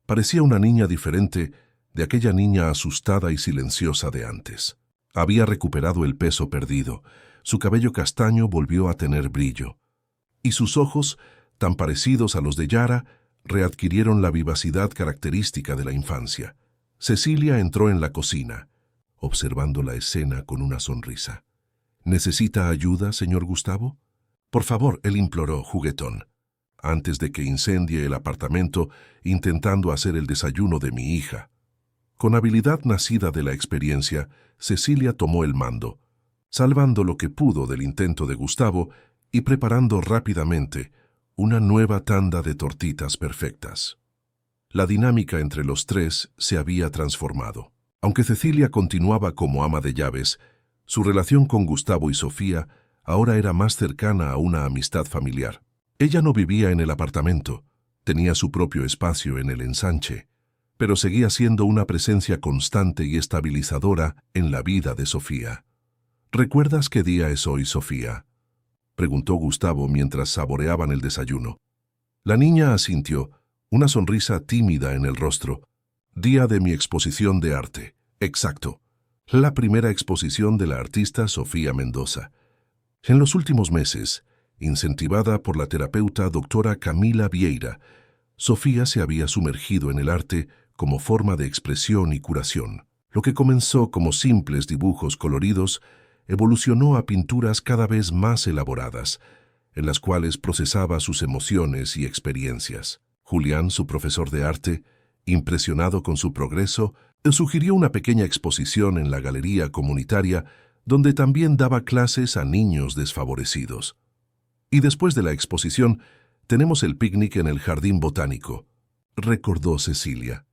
parecía una niña diferente de aquella niña asustada y silenciosa de antes. Había recuperado el peso perdido, su cabello castaño volvió a tener brillo, y sus ojos, tan parecidos a los de Yara, readquirieron la vivacidad característica de la infancia. Cecilia entró en la cocina, observando la escena con una sonrisa. ¿Necesita ayuda, señor Gustavo? Por favor, él imploró, juguetón, antes de que incendie el apartamento intentando hacer el desayuno de mi hija. Con habilidad nacida de la experiencia, Cecilia tomó el mando, salvando lo que pudo del intento de Gustavo y preparando rápidamente una nueva tanda de tortitas perfectas. La dinámica entre los tres se había transformado. Aunque Cecilia continuaba como ama de llaves, su relación con Gustavo y Sofía ahora era más cercana a una amistad familiar. Ella no vivía en el apartamento, tenía su propio espacio en el ensanche, pero seguía siendo una presencia constante y estabilizadora en la vida de Sofía. ¿Recuerdas qué día es hoy, Sofía?, preguntó Gustavo mientras saboreaban el desayuno. La niña asintió, una sonrisa tímida en el rostro. Día de mi exposición de arte. Exacto. La primera exposición de la artista Sofía Mendoza. En los últimos meses, incentivada por la terapeuta doctora Camila Vieira, Sofía se había sumergido en el arte como forma de expresión y curación. Lo que comenzó como simples dibujos coloridos evolucionó a pinturas cada vez más elaboradas, en las cuales procesaba sus emociones y experiencias. Julián, su profesor de arte, impresionado con su progreso, le sugirió una pequeña exposición en la galería comunitaria donde también daba clases a niños desfavorecidos. Y después de la exposición, tenemos el picnic en el jardín botánico, recordó Cecilia.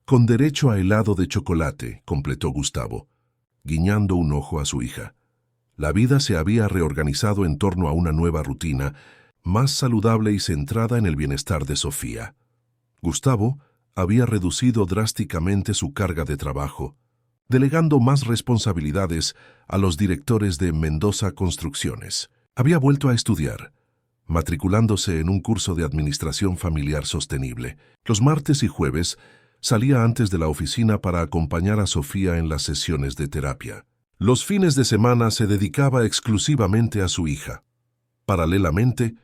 Con derecho a helado de chocolate, completó Gustavo, guiñando un ojo a su hija. La vida se había reorganizado en torno a una nueva rutina, más saludable y centrada en el bienestar de Sofía. Gustavo había reducido drásticamente su carga de trabajo, delegando más responsabilidades a los directores de Mendoza Construcciones. Había vuelto a estudiar, matriculándose en un curso de Administración Familiar Sostenible. Los martes y jueves salía antes de la oficina para acompañar a Sofía en las sesiones de terapia. Los fines de semana se dedicaba exclusivamente a su hija. Paralelamente,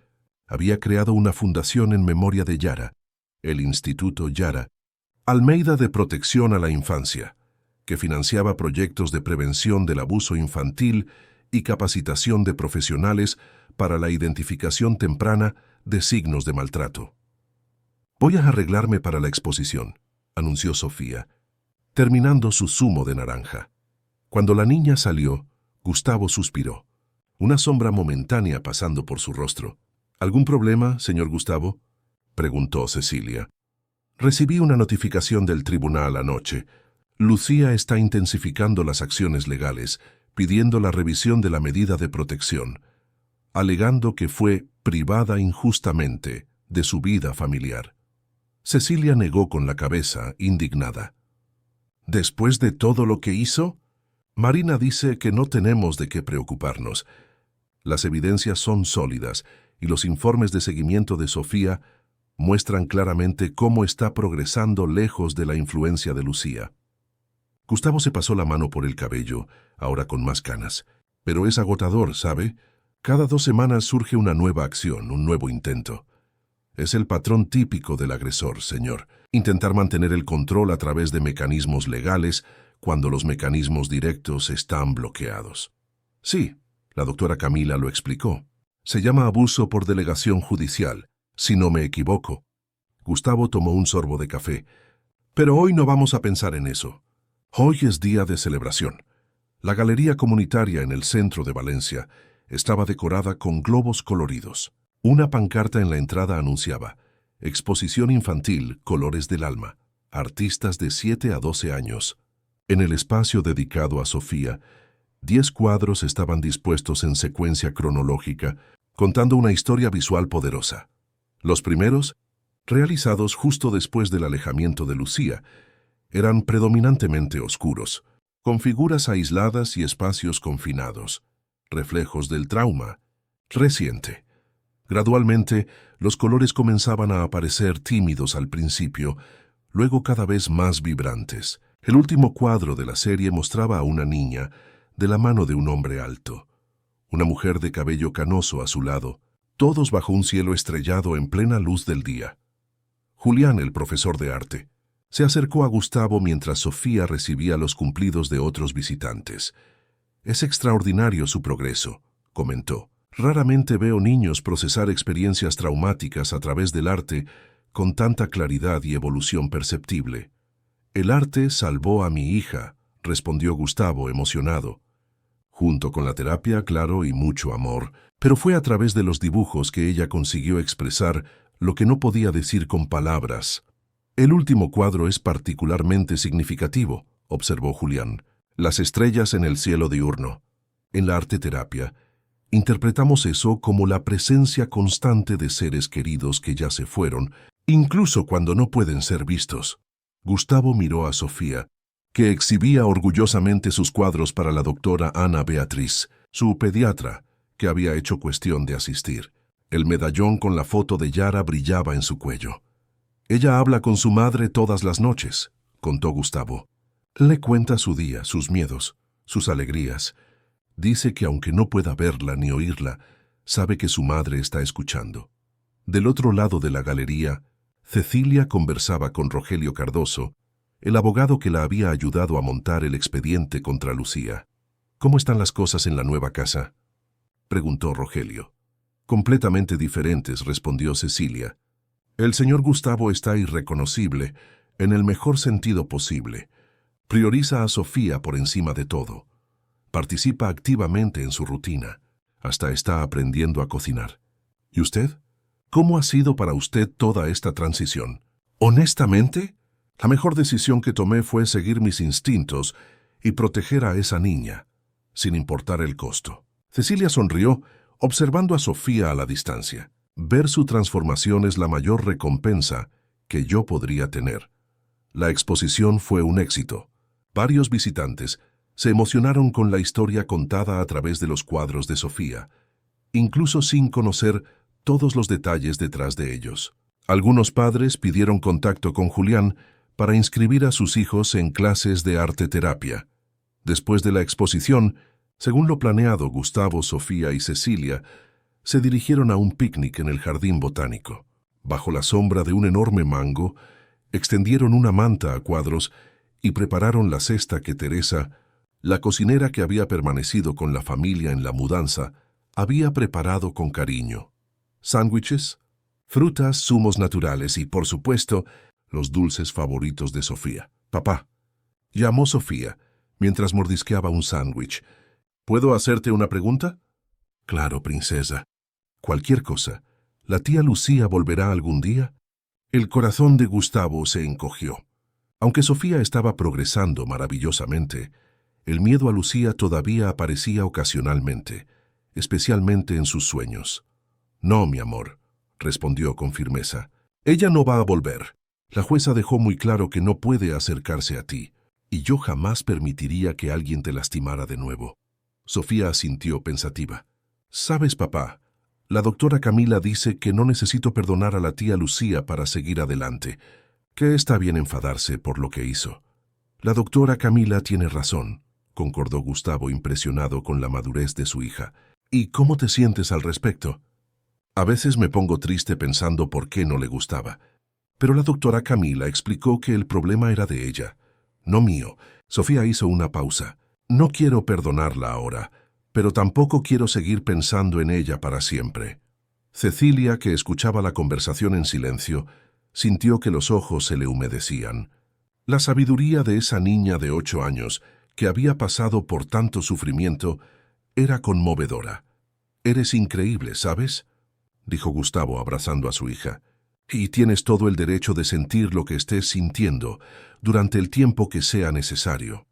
había creado una fundación en memoria de Yara, el Instituto Yara, Almeida de Protección a la Infancia, que financiaba proyectos de prevención del abuso infantil y capacitación de profesionales para la identificación temprana de signos de maltrato. Voy a arreglarme para la exposición, anunció Sofía, terminando su zumo de naranja. Cuando la niña salió, Gustavo suspiró, una sombra momentánea pasando por su rostro. ¿Algún problema, señor Gustavo?, preguntó Cecilia. Recibí una notificación del tribunal anoche. Lucía está intensificando las acciones legales, pidiendo la revisión de la medida de protección, alegando que fue privada injustamente de su vida familiar. Cecilia negó con la cabeza, indignada. ¿Después de todo lo que hizo? Marina dice que no tenemos de qué preocuparnos. Las evidencias son sólidas y los informes de seguimiento de Sofía muestran claramente cómo está progresando lejos de la influencia de Lucía. Gustavo se pasó la mano por el cabello, ahora con más canas. Pero es agotador, ¿sabe? Cada 2 semanas surge una nueva acción, un nuevo intento. Es el patrón típico del agresor, señor. Intentar mantener el control a través de mecanismos legales cuando los mecanismos directos están bloqueados. Sí, la doctora Camila lo explicó. Se llama abuso por delegación judicial, si no me equivoco. Gustavo tomó un sorbo de café. Pero hoy no vamos a pensar en eso. Hoy es día de celebración. La galería comunitaria en el centro de Valencia estaba decorada con globos coloridos. Una pancarta en la entrada anunciaba: Exposición infantil Colores del Alma, artistas de 7 a 12 años. En el espacio dedicado a Sofía, 10 cuadros estaban dispuestos en secuencia cronológica, contando una historia visual poderosa. Los primeros, realizados justo después del alejamiento de Lucía, eran predominantemente oscuros, con figuras aisladas y espacios confinados, reflejos del trauma reciente. Gradualmente, los colores comenzaban a aparecer tímidos al principio, luego cada vez más vibrantes. El último cuadro de la serie mostraba a una niña de la mano de un hombre alto, una mujer de cabello canoso a su lado, todos bajo un cielo estrellado en plena luz del día. Julián, el profesor de arte, se acercó a Gustavo mientras Sofía recibía los cumplidos de otros visitantes. «Es extraordinario su progreso», comentó. «Raramente veo niños procesar experiencias traumáticas a través del arte con tanta claridad y evolución perceptible». «El arte salvó a mi hija», respondió Gustavo emocionado. «Junto con la terapia, claro, y mucho amor, pero fue a través de los dibujos que ella consiguió expresar lo que no podía decir con palabras». «El último cuadro es particularmente significativo», observó Julián. «Las estrellas en el cielo diurno». En la arteterapia, interpretamos eso como la presencia constante de seres queridos que ya se fueron, incluso cuando no pueden ser vistos. Gustavo miró a Sofía, que exhibía orgullosamente sus cuadros para la doctora Ana Beatriz, su pediatra, que había hecho cuestión de asistir. El medallón con la foto de Yara brillaba en su cuello. «Ella habla con su madre todas las noches», contó Gustavo. «Le cuenta su día, sus miedos, sus alegrías. Dice que aunque no pueda verla ni oírla, sabe que su madre está escuchando». Del otro lado de la galería, Cecilia conversaba con Rogelio Cardoso, el abogado que la había ayudado a montar el expediente contra Lucía. «¿Cómo están las cosas en la nueva casa?», preguntó Rogelio. «Completamente diferentes», respondió Cecilia. «El señor Gustavo está irreconocible, en el mejor sentido posible. Prioriza a Sofía por encima de todo. Participa activamente en su rutina. Hasta está aprendiendo a cocinar. ¿Y usted? ¿Cómo ha sido para usted toda esta transición?». «Honestamente, la mejor decisión que tomé fue seguir mis instintos y proteger a esa niña, sin importar el costo». Cecilia sonrió, observando a Sofía a la distancia. «Ver su transformación es la mayor recompensa que yo podría tener». La exposición fue un éxito. Varios visitantes se emocionaron con la historia contada a través de los cuadros de Sofía, incluso sin conocer todos los detalles detrás de ellos. Algunos padres pidieron contacto con Julián para inscribir a sus hijos en clases de arteterapia. Después de la exposición, según lo planeado, Gustavo, Sofía y Cecilia se dirigieron a un picnic en el jardín botánico. Bajo la sombra de un enorme mango, extendieron una manta a cuadros y prepararon la cesta que Teresa, la cocinera que había permanecido con la familia en la mudanza, había preparado con cariño. Sándwiches, frutas, zumos naturales y, por supuesto, los dulces favoritos de Sofía. «Papá», llamó Sofía, mientras mordisqueaba un sándwich. «¿Puedo hacerte una pregunta?». «Claro, princesa». «Cualquier cosa. ¿La tía Lucía volverá algún día?». El corazón de Gustavo se encogió. Aunque Sofía estaba progresando maravillosamente, el miedo a Lucía todavía aparecía ocasionalmente, especialmente en sus sueños. «No, mi amor», respondió con firmeza. «Ella no va a volver. La jueza dejó muy claro que no puede acercarse a ti, y yo jamás permitiría que alguien te lastimara de nuevo». Sofía asintió pensativa. «¿Sabes, papá? La doctora Camila dice que no necesito perdonar a la tía Lucía para seguir adelante, que está bien enfadarse por lo que hizo». «La doctora Camila tiene razón», concordó Gustavo, impresionado con la madurez de su hija. «¿Y cómo te sientes al respecto?». «A veces me pongo triste pensando por qué no le gustaba. Pero la doctora Camila explicó que el problema era de ella, no mío». Sofía hizo una pausa. «No quiero perdonarla ahora, pero tampoco quiero seguir pensando en ella para siempre». Cecilia, que escuchaba la conversación en silencio, sintió que los ojos se le humedecían. La sabiduría de esa niña de 8 años, que había pasado por tanto sufrimiento, era conmovedora. «Eres increíble, ¿sabes?», dijo Gustavo abrazando a su hija. «Y tienes todo el derecho de sentir lo que estés sintiendo durante el tiempo que sea necesario».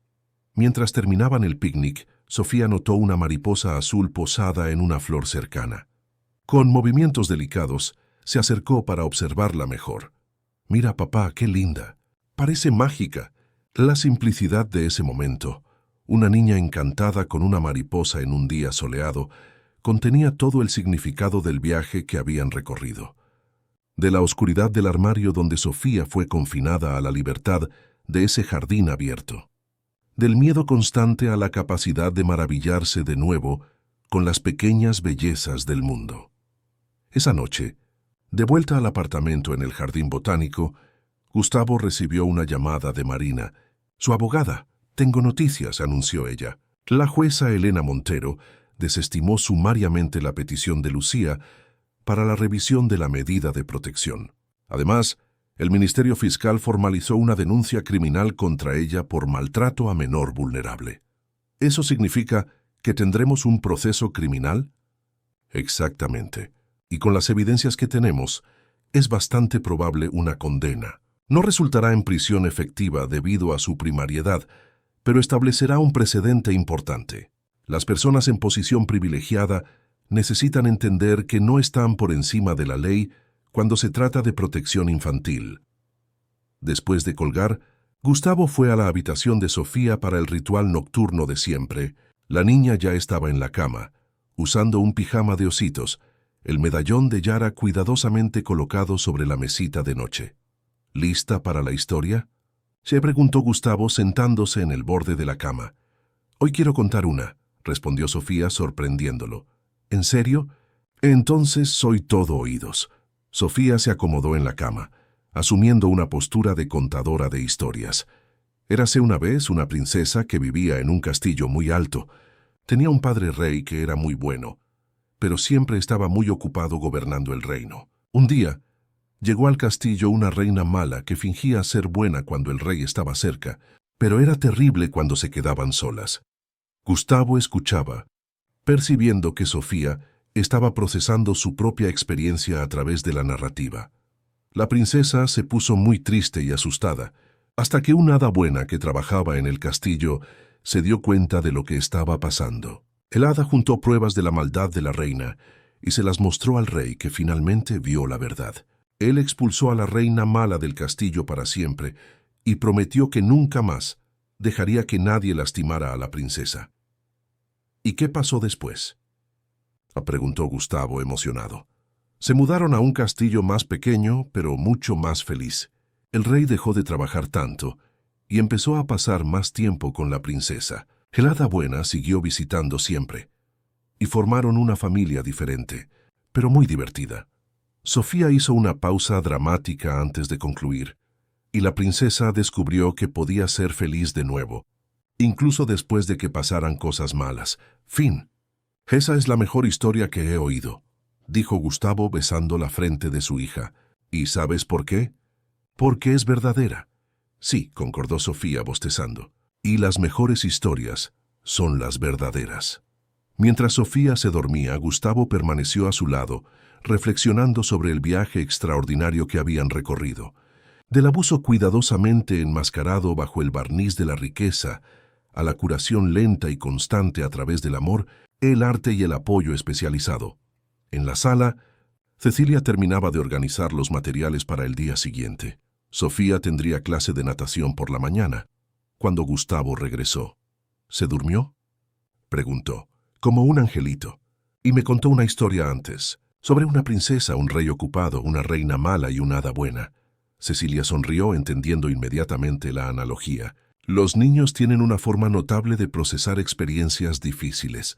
Mientras terminaban el picnic, Sofía notó una mariposa azul posada en una flor cercana. Con movimientos delicados, se acercó para observarla mejor. «Mira, papá, qué linda. Parece mágica». La simplicidad de ese momento, una niña encantada con una mariposa en un día soleado, contenía todo el significado del viaje que habían recorrido. De la oscuridad del armario donde Sofía fue confinada a la libertad de ese jardín abierto. Del miedo constante a la capacidad de maravillarse de nuevo con las pequeñas bellezas del mundo. Esa noche, de vuelta al apartamento en el jardín botánico, Gustavo recibió una llamada de Marina, su abogada. «Tengo noticias», anunció ella. La jueza Elena Montero desestimó sumariamente la petición de Lucía para la revisión de la medida de protección. Además, el Ministerio Fiscal formalizó una denuncia criminal contra ella por maltrato a menor vulnerable. ¿Eso significa que tendremos un proceso criminal? Exactamente. Y con las evidencias que tenemos, es bastante probable una condena. No resultará en prisión efectiva debido a su primariedad, pero establecerá un precedente importante. Las personas en posición privilegiada necesitan entender que no están por encima de la ley cuando se trata de protección infantil. Después de colgar, Gustavo fue a la habitación de Sofía para el ritual nocturno de siempre. La niña ya estaba en la cama, usando un pijama de ositos, el medallón de Yara cuidadosamente colocado sobre la mesita de noche. ¿Lista para la historia?, se preguntó Gustavo sentándose en el borde de la cama. «Hoy quiero contar una», respondió Sofía sorprendiéndolo. «¿En serio? Entonces soy todo oídos». Sofía se acomodó en la cama, asumiendo una postura de contadora de historias. Érase una vez una princesa que vivía en un castillo muy alto. Tenía un padre rey que era muy bueno, pero siempre estaba muy ocupado gobernando el reino. Un día, llegó al castillo una reina mala que fingía ser buena cuando el rey estaba cerca, pero era terrible cuando se quedaban solas. Gustavo escuchaba, percibiendo que Sofía estaba procesando su propia experiencia a través de la narrativa. La princesa se puso muy triste y asustada, hasta que una hada buena que trabajaba en el castillo se dio cuenta de lo que estaba pasando. El hada juntó pruebas de la maldad de la reina y se las mostró al rey, que finalmente vio la verdad. Él expulsó a la reina mala del castillo para siempre y prometió que nunca más dejaría que nadie lastimara a la princesa. ¿Y qué pasó después?, preguntó Gustavo emocionado. Se mudaron a un castillo más pequeño, pero mucho más feliz. El rey dejó de trabajar tanto y empezó a pasar más tiempo con la princesa. El hada buena siguió visitando siempre y formaron una familia diferente, pero muy divertida. Sofía hizo una pausa dramática antes de concluir, y la princesa descubrió que podía ser feliz de nuevo, incluso después de que pasaran cosas malas. Fin. Esa es la mejor historia que he oído, dijo Gustavo besando la frente de su hija. ¿Y sabes por qué? Porque es verdadera. Sí, concordó Sofía bostezando. Y las mejores historias son las verdaderas. Mientras Sofía se dormía, Gustavo permaneció a su lado, reflexionando sobre el viaje extraordinario que habían recorrido. Del abuso cuidadosamente enmascarado bajo el barniz de la riqueza, a la curación lenta y constante a través del amor, el arte y el apoyo especializado. En la sala, Cecilia terminaba de organizar los materiales para el día siguiente. Sofía tendría clase de natación por la mañana, cuando Gustavo regresó. ¿Se durmió?, preguntó, como un angelito, y me contó una historia antes, sobre una princesa, un rey ocupado, una reina mala y una hada buena. Cecilia sonrió, entendiendo inmediatamente la analogía. Los niños tienen una forma notable de procesar experiencias difíciles.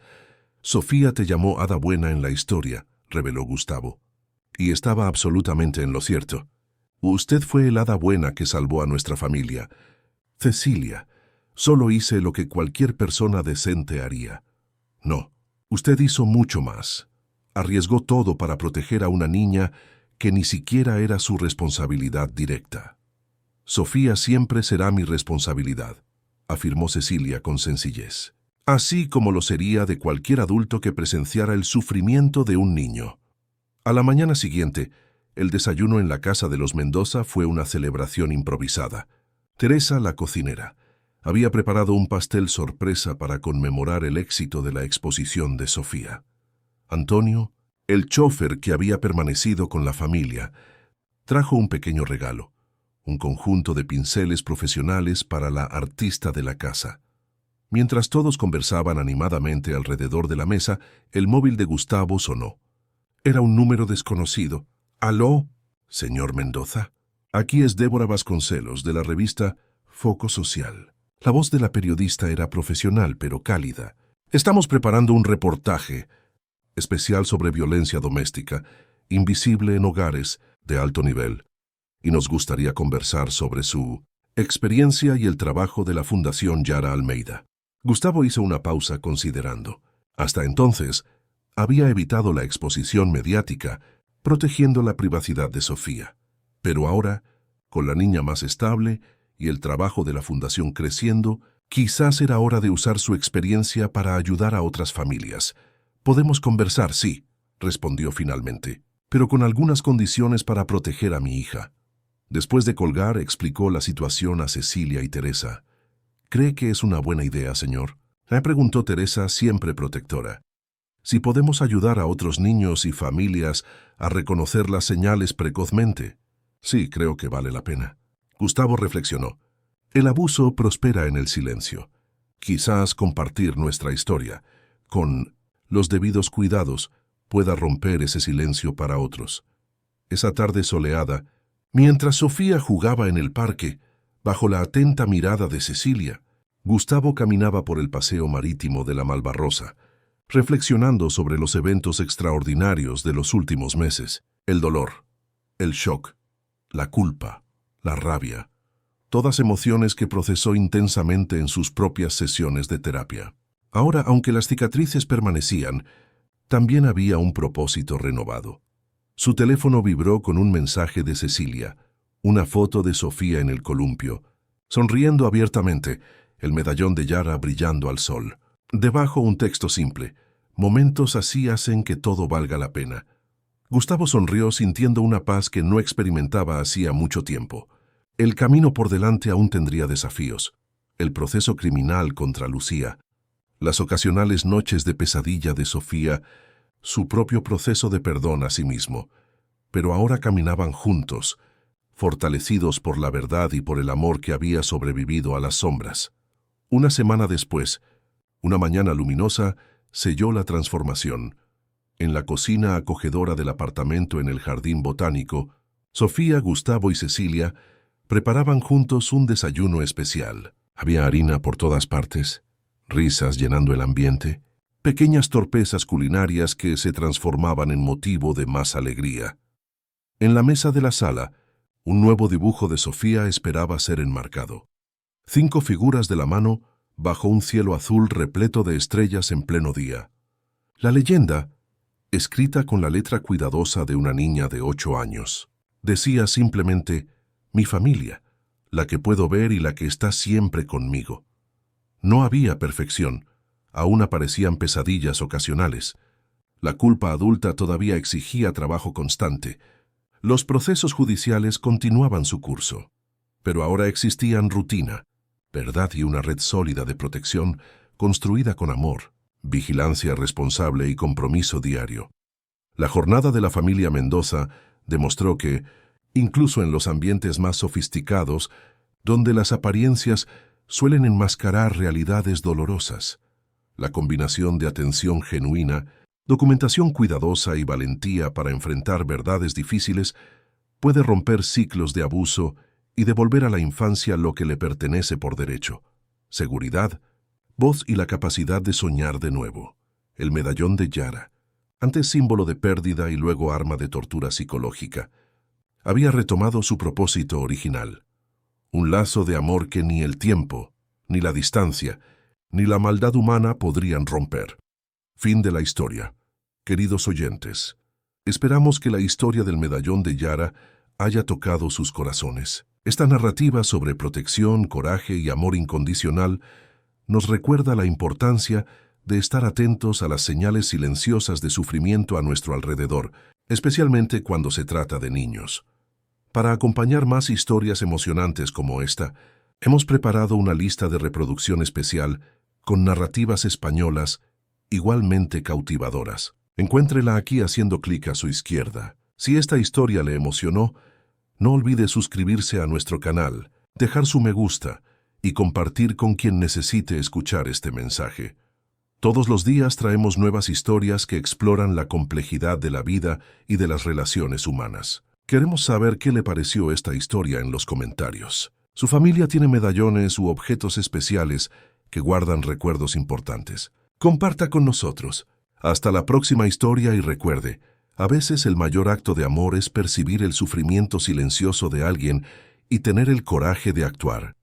Sofía te llamó hada buena en la historia, reveló Gustavo. Y estaba absolutamente en lo cierto. Usted fue el hada buena que salvó a nuestra familia. Cecilia, solo hice lo que cualquier persona decente haría. No, usted hizo mucho más. Arriesgó todo para proteger a una niña que ni siquiera era su responsabilidad directa. Sofía siempre será mi responsabilidad, afirmó Cecilia con sencillez, así como lo sería de cualquier adulto que presenciara el sufrimiento de un niño. A la mañana siguiente, el desayuno en la casa de los Mendoza fue una celebración improvisada. Teresa, la cocinera, había preparado un pastel sorpresa para conmemorar el éxito de la exposición de Sofía. Antonio, el chófer que había permanecido con la familia, trajo un pequeño regalo, un conjunto de pinceles profesionales para la artista de la casa. Mientras todos conversaban animadamente alrededor de la mesa, el móvil de Gustavo sonó. Era un número desconocido. «¿Aló, señor Mendoza? Aquí es Débora Vasconcelos, de la revista Foco Social». La voz de la periodista era profesional, pero cálida. «Estamos preparando un reportaje especial sobre violencia doméstica invisible en hogares de alto nivel, y nos gustaría conversar sobre su experiencia y el trabajo de la Fundación Yara Almeida. Gustavo hizo una pausa considerando. Hasta entonces, había evitado la exposición mediática, protegiendo la privacidad de Sofía. Pero ahora, con la niña más estable y el trabajo de la Fundación creciendo, quizás era hora de usar su experiencia para ayudar a otras familias. «Podemos conversar, sí», respondió finalmente, «pero con algunas condiciones para proteger a mi hija». Después de colgar, explicó la situación a Cecilia y Teresa. «¿Cree que es una buena idea, señor?», le preguntó Teresa, siempre protectora. «Si podemos ayudar a otros niños y familias a reconocer las señales precozmente». «Sí, creo que vale la pena». Gustavo reflexionó. El abuso prospera en el silencio. Quizás compartir nuestra historia, con los debidos cuidados, pueda romper ese silencio para otros. Esa tarde soleada, mientras Sofía jugaba en el parque, bajo la atenta mirada de Cecilia, Gustavo caminaba por el paseo marítimo de la Malvarrosa, reflexionando sobre los eventos extraordinarios de los últimos meses, el dolor, el shock, la culpa, la rabia, todas emociones que procesó intensamente en sus propias sesiones de terapia. Ahora, aunque las cicatrices permanecían, también había un propósito renovado. Su teléfono vibró con un mensaje de Cecilia, una foto de Sofía en el columpio, sonriendo abiertamente, el medallón de Yara brillando al sol. Debajo un texto simple: «Momentos así hacen que todo valga la pena». Gustavo sonrió sintiendo una paz que no experimentaba hacía mucho tiempo. El camino por delante aún tendría desafíos. El proceso criminal contra Lucía, las ocasionales noches de pesadilla de Sofía, su propio proceso de perdón a sí mismo. Pero ahora caminaban juntos, fortalecidos por la verdad y por el amor que había sobrevivido a las sombras. Una semana después, una mañana luminosa, selló la transformación. En la cocina acogedora del apartamento en el jardín botánico, Sofía, Gustavo y Cecilia preparaban juntos un desayuno especial. Había harina por todas partes, risas llenando el ambiente, pequeñas torpezas culinarias que se transformaban en motivo de más alegría. En la mesa de la sala, un nuevo dibujo de Sofía esperaba ser enmarcado. 5 figuras de la mano bajo un cielo azul repleto de estrellas en pleno día. La leyenda, escrita con la letra cuidadosa de una niña de 8 años, decía simplemente: «Mi familia, la que puedo ver y la que está siempre conmigo». No había perfección, aún aparecían pesadillas ocasionales. La culpa adulta todavía exigía trabajo constante. Los procesos judiciales continuaban su curso, pero ahora existían rutina, verdad y una red sólida de protección construida con amor, vigilancia responsable y compromiso diario. La jornada de la familia Mendoza demostró que, incluso en los ambientes más sofisticados, donde las apariencias suelen enmascarar realidades dolorosas, la combinación de atención genuina, documentación cuidadosa y valentía para enfrentar verdades difíciles puede romper ciclos de abuso y devolver a la infancia lo que le pertenece por derecho: seguridad, voz y la capacidad de soñar de nuevo. El medallón de Yara, antes símbolo de pérdida y luego arma de tortura psicológica, había retomado su propósito original: un lazo de amor que ni el tiempo, ni la distancia, ni la maldad humana podrían romper. Fin de la historia. Queridos oyentes, esperamos que la historia del medallón de Yara haya tocado sus corazones. Esta narrativa sobre protección, coraje y amor incondicional nos recuerda la importancia de estar atentos a las señales silenciosas de sufrimiento a nuestro alrededor, especialmente cuando se trata de niños. Para acompañar más historias emocionantes como esta, hemos preparado una lista de reproducción especial con narrativas españolas igualmente cautivadoras. Encuéntrela aquí haciendo clic a su izquierda. Si esta historia le emocionó, no olvide suscribirse a nuestro canal, dejar su me gusta y compartir con quien necesite escuchar este mensaje. Todos los días traemos nuevas historias que exploran la complejidad de la vida y de las relaciones humanas. Queremos saber qué le pareció esta historia en los comentarios. Su familia tiene medallones u objetos especiales que guardan recuerdos importantes. Comparta con nosotros. Hasta la próxima historia y recuerde, A veces el mayor acto de amor es percibir el sufrimiento silencioso de alguien y tener el coraje de actuar.